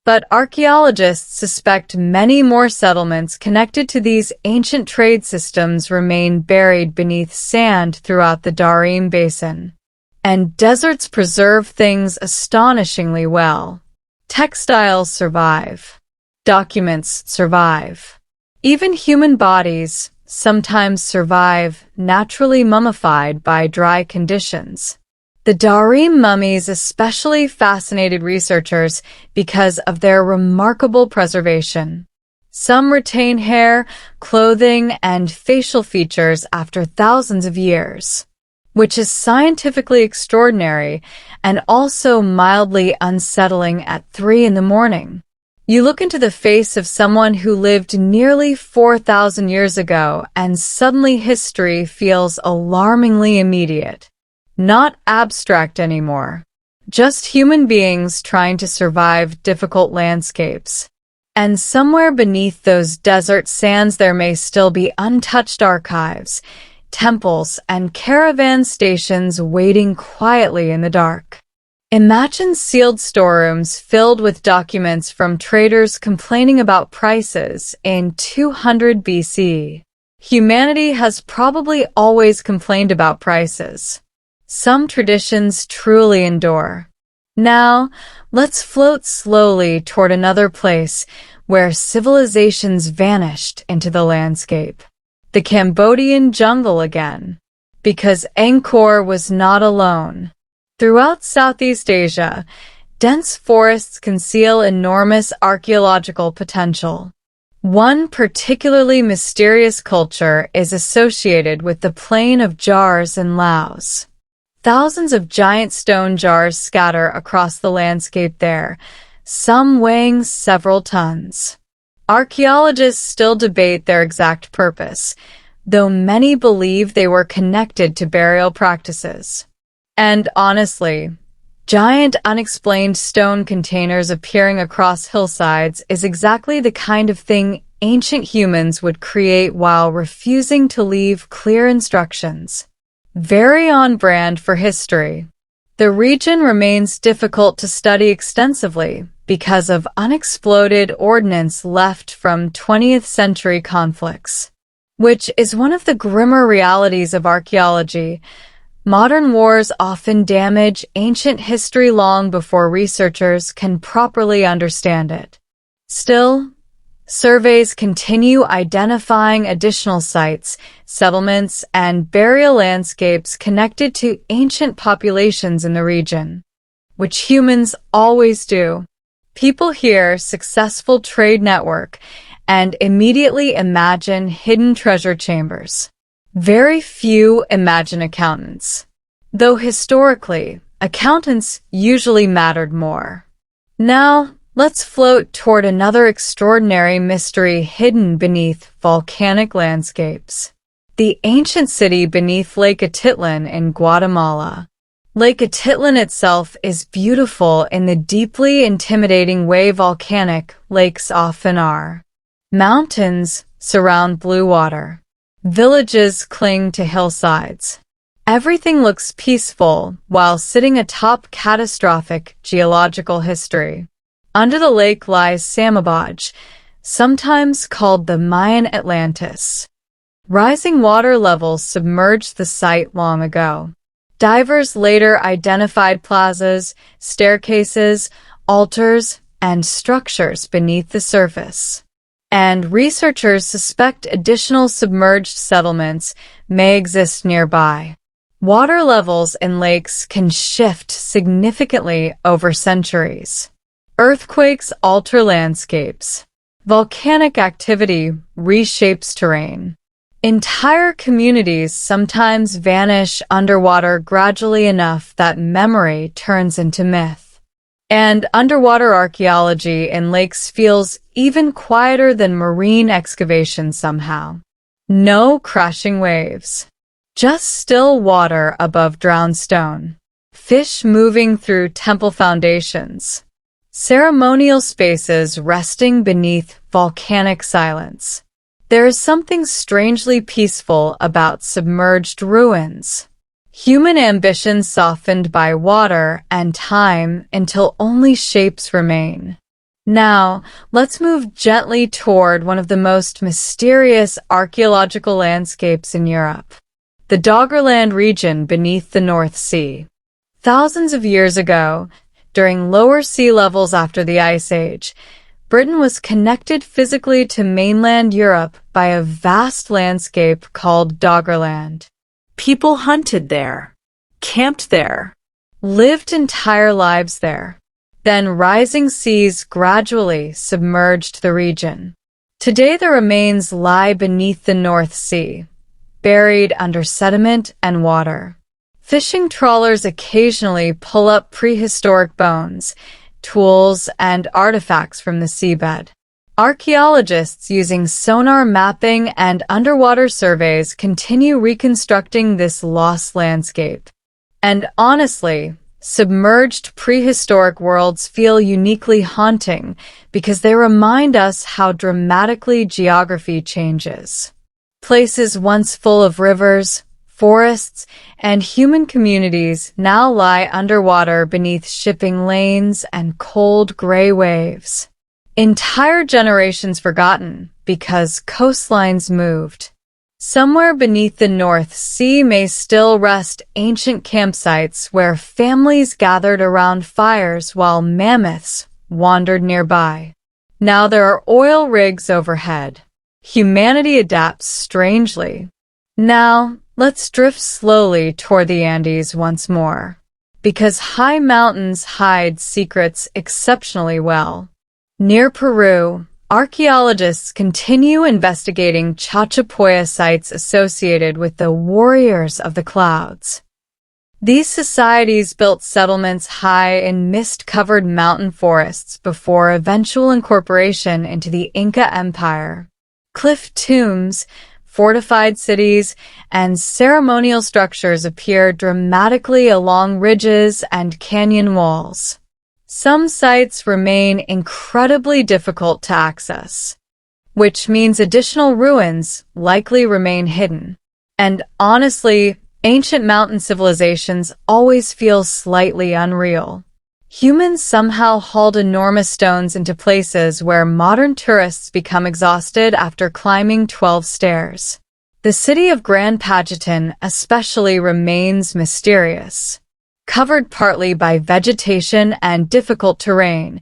But archaeologists suspect many more settlements connected to these ancient trade systems remain buried beneath sand throughout the Darim Basin. And deserts preserve things astonishingly well. Textiles survive. Documents survive. Even human bodies sometimes survive naturally mummified by dry conditions. The Darim mummies especially fascinated researchers because of their remarkable preservation. Some retain hair, clothing, and facial features after thousands of years, which is scientifically extraordinary and also mildly unsettling at 3 in the morning. You look into the face of someone who lived nearly 4,000 years ago, and suddenly history feels alarmingly immediate. Not abstract anymore. Just human beings trying to survive difficult landscapes. And somewhere beneath those desert sands there may still be untouched archives, temples, and caravan stations waiting quietly in the dark. Imagine sealed storerooms filled with documents from traders complaining about prices in 200 BC. Humanity has probably always complained about prices. Some traditions truly endure. Now, let's float slowly toward another place where civilizations vanished into the landscape. The Cambodian jungle again. Because Angkor was not alone. Throughout Southeast Asia, dense forests conceal enormous archaeological potential. One particularly mysterious culture is associated with the plain of jars in Laos. Thousands of giant stone jars scatter across the landscape there, some weighing several tons. Archaeologists still debate their exact purpose, though many believe they were connected to burial practices. And honestly, giant unexplained stone containers appearing across hillsides is exactly the kind of thing ancient humans would create while refusing to leave clear instructions. Very on brand for history. The region remains difficult to study extensively because of unexploded ordnance left from 20th century conflicts, which is one of the grimmer realities of archaeology. Modern wars often damage ancient history long before researchers can properly understand it. Still, surveys continue identifying additional sites, settlements, and burial landscapes connected to ancient populations in the region, which humans always do. People hear successful trade network and immediately imagine hidden treasure chambers. Very few imagine accountants, though historically, accountants usually mattered more. Now, let's float toward another extraordinary mystery hidden beneath volcanic landscapes. The ancient city beneath Lake Atitlan in Guatemala. Lake Atitlan itself is beautiful in the deeply intimidating way volcanic lakes often are. Mountains surround blue water. Villages cling to hillsides. Everything looks peaceful while sitting atop catastrophic geological history. Under the lake lies Samabaj, sometimes called the Mayan Atlantis. Rising water levels submerged the site long ago. Divers later identified plazas, staircases, altars, and structures beneath the surface. And researchers suspect additional submerged settlements may exist nearby. Water levels in lakes can shift significantly over centuries. Earthquakes alter landscapes. Volcanic activity reshapes terrain. Entire communities sometimes vanish underwater gradually enough that memory turns into myth. And underwater archaeology in lakes feels even quieter than marine excavation somehow. No crashing waves. Just still water above drowned stone. Fish moving through temple foundations. Ceremonial spaces resting beneath volcanic silence. There is something strangely peaceful about submerged ruins. Human ambition softened by water and time until only shapes remain. Now, let's move gently toward one of the most mysterious archaeological landscapes in Europe. The Doggerland region beneath the North Sea. Thousands of years ago, during lower sea levels after the Ice Age, Britain was connected physically to mainland Europe by a vast landscape called Doggerland. People hunted there, camped there, Lived entire lives there. Then rising seas gradually submerged the region. Today the remains lie beneath the North Sea, buried under sediment and water. Fishing trawlers occasionally pull up prehistoric bones, tools, and artifacts from the seabed. Archaeologists using sonar mapping and underwater surveys continue reconstructing this lost landscape. And honestly, submerged prehistoric worlds feel uniquely haunting because they remind us how dramatically geography changes. Places once full of rivers, forests, and human communities now lie underwater beneath shipping lanes and cold gray waves. Entire generations forgotten because coastlines moved. Somewhere beneath the North Sea may still rest ancient campsites where families gathered around fires while mammoths wandered nearby. Now there are oil rigs overhead. Humanity adapts strangely. Now, let's drift slowly toward the Andes once more, because high mountains hide secrets exceptionally well. Near Peru, archaeologists continue investigating Chachapoya sites associated with the warriors of the clouds. These societies built settlements high in mist-covered mountain forests before eventual incorporation into the Inca Empire. Cliff tombs, fortified cities, and ceremonial structures appear dramatically along ridges and canyon walls. Some sites remain incredibly difficult to access, which means additional ruins likely remain hidden. And honestly, ancient mountain civilizations always feel slightly unreal. Humans somehow hauled enormous stones into places where modern tourists become exhausted after climbing 12 stairs. The city of Grand Pajitan especially remains mysterious. Covered partly by vegetation and difficult terrain,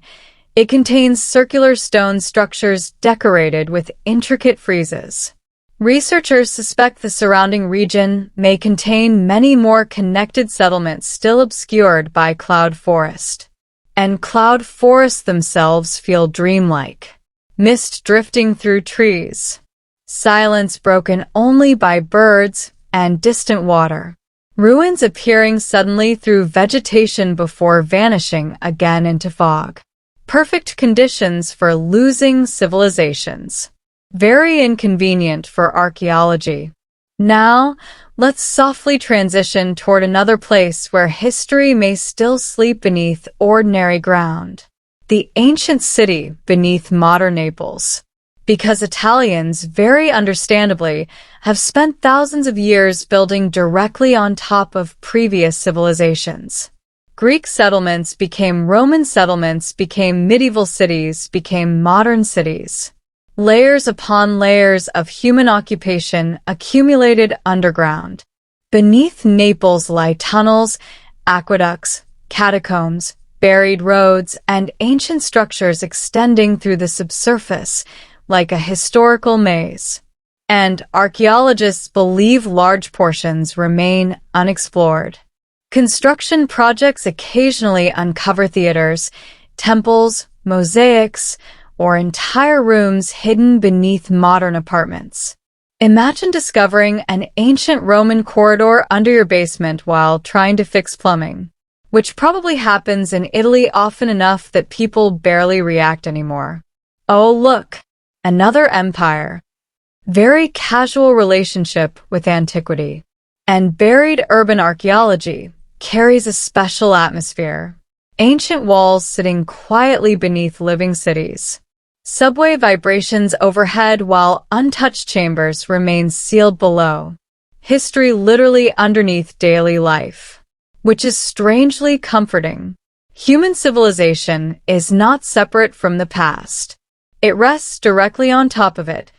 it contains circular stone structures decorated with intricate friezes. Researchers suspect the surrounding region may contain many more connected settlements still obscured by cloud forest. And cloud forests themselves feel dreamlike. Mist drifting through trees. Silence broken only by birds and distant water. Ruins appearing suddenly through vegetation before vanishing again into fog. Perfect conditions for losing civilizations. Very inconvenient for archaeology. Now, let's softly transition toward another place where history may still sleep beneath ordinary ground. The ancient city beneath modern Naples. Because Italians, very understandably, have spent thousands of years building directly on top of previous civilizations. Greek settlements became Roman settlements, became medieval cities, became modern cities. Layers upon layers of human occupation accumulated underground. Beneath Naples lie tunnels, aqueducts, catacombs, buried roads, and ancient structures extending through the subsurface, like a historical maze. And archaeologists believe large portions remain unexplored. Construction projects occasionally uncover theaters, temples, mosaics, or entire rooms hidden beneath modern apartments. Imagine discovering an ancient Roman corridor under your basement while trying to fix plumbing, which probably happens in Italy often enough that people barely react anymore. Oh, look! Another empire. Very casual relationship with antiquity. And buried urban archaeology carries a special atmosphere. Ancient walls sitting quietly beneath living cities. Subway vibrations overhead while untouched chambers remain sealed below. History literally underneath daily life. Which is strangely comforting. Human civilization is not separate from the past. It rests directly on top of it,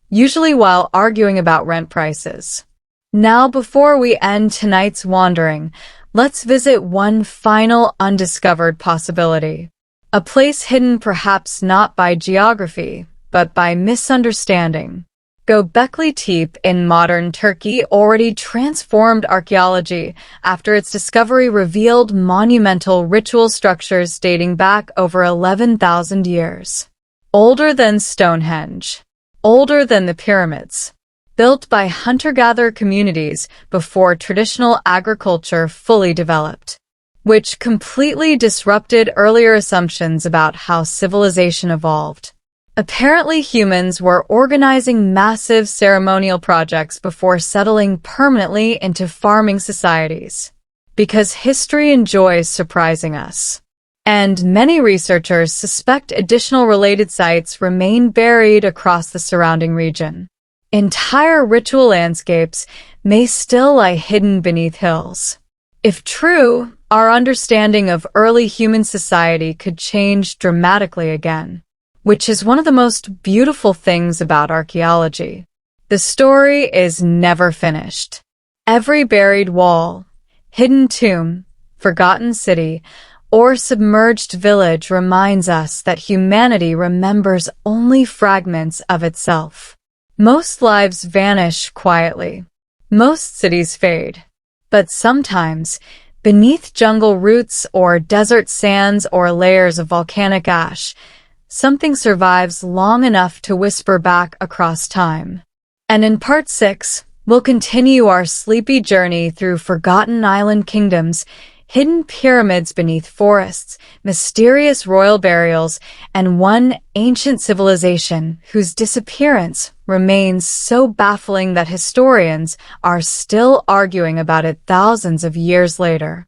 usually while arguing about rent prices. Now, before we end tonight's wandering, let's visit one final undiscovered possibility. A place hidden perhaps not by geography, but by misunderstanding. Göbekli Tepe in modern Turkey already transformed archaeology after its discovery revealed monumental ritual structures dating back over 11,000 years. Older than Stonehenge. Older than the pyramids. Built by hunter-gatherer communities before traditional agriculture fully developed, which completely disrupted earlier assumptions about how civilization evolved. Apparently, humans were organizing massive ceremonial projects before settling permanently into farming societies. Because history enjoys surprising us. And many researchers suspect additional related sites remain buried across the surrounding region. Entire ritual landscapes may still lie hidden beneath hills. If true, our understanding of early human society could change dramatically again, which is one of the most beautiful things about archaeology. The story is never finished. Every buried wall, hidden tomb, forgotten city, or submerged village reminds us that humanity remembers only fragments of itself. Most lives vanish quietly. Most cities fade. But sometimes, beneath jungle roots or desert sands or layers of volcanic ash, something survives long enough to whisper back across time. And in part 6, we'll continue our sleepy journey through forgotten island kingdoms, hidden pyramids beneath forests, mysterious royal burials, and one ancient civilization whose disappearance remains so baffling that historians are still arguing about it thousands of years later.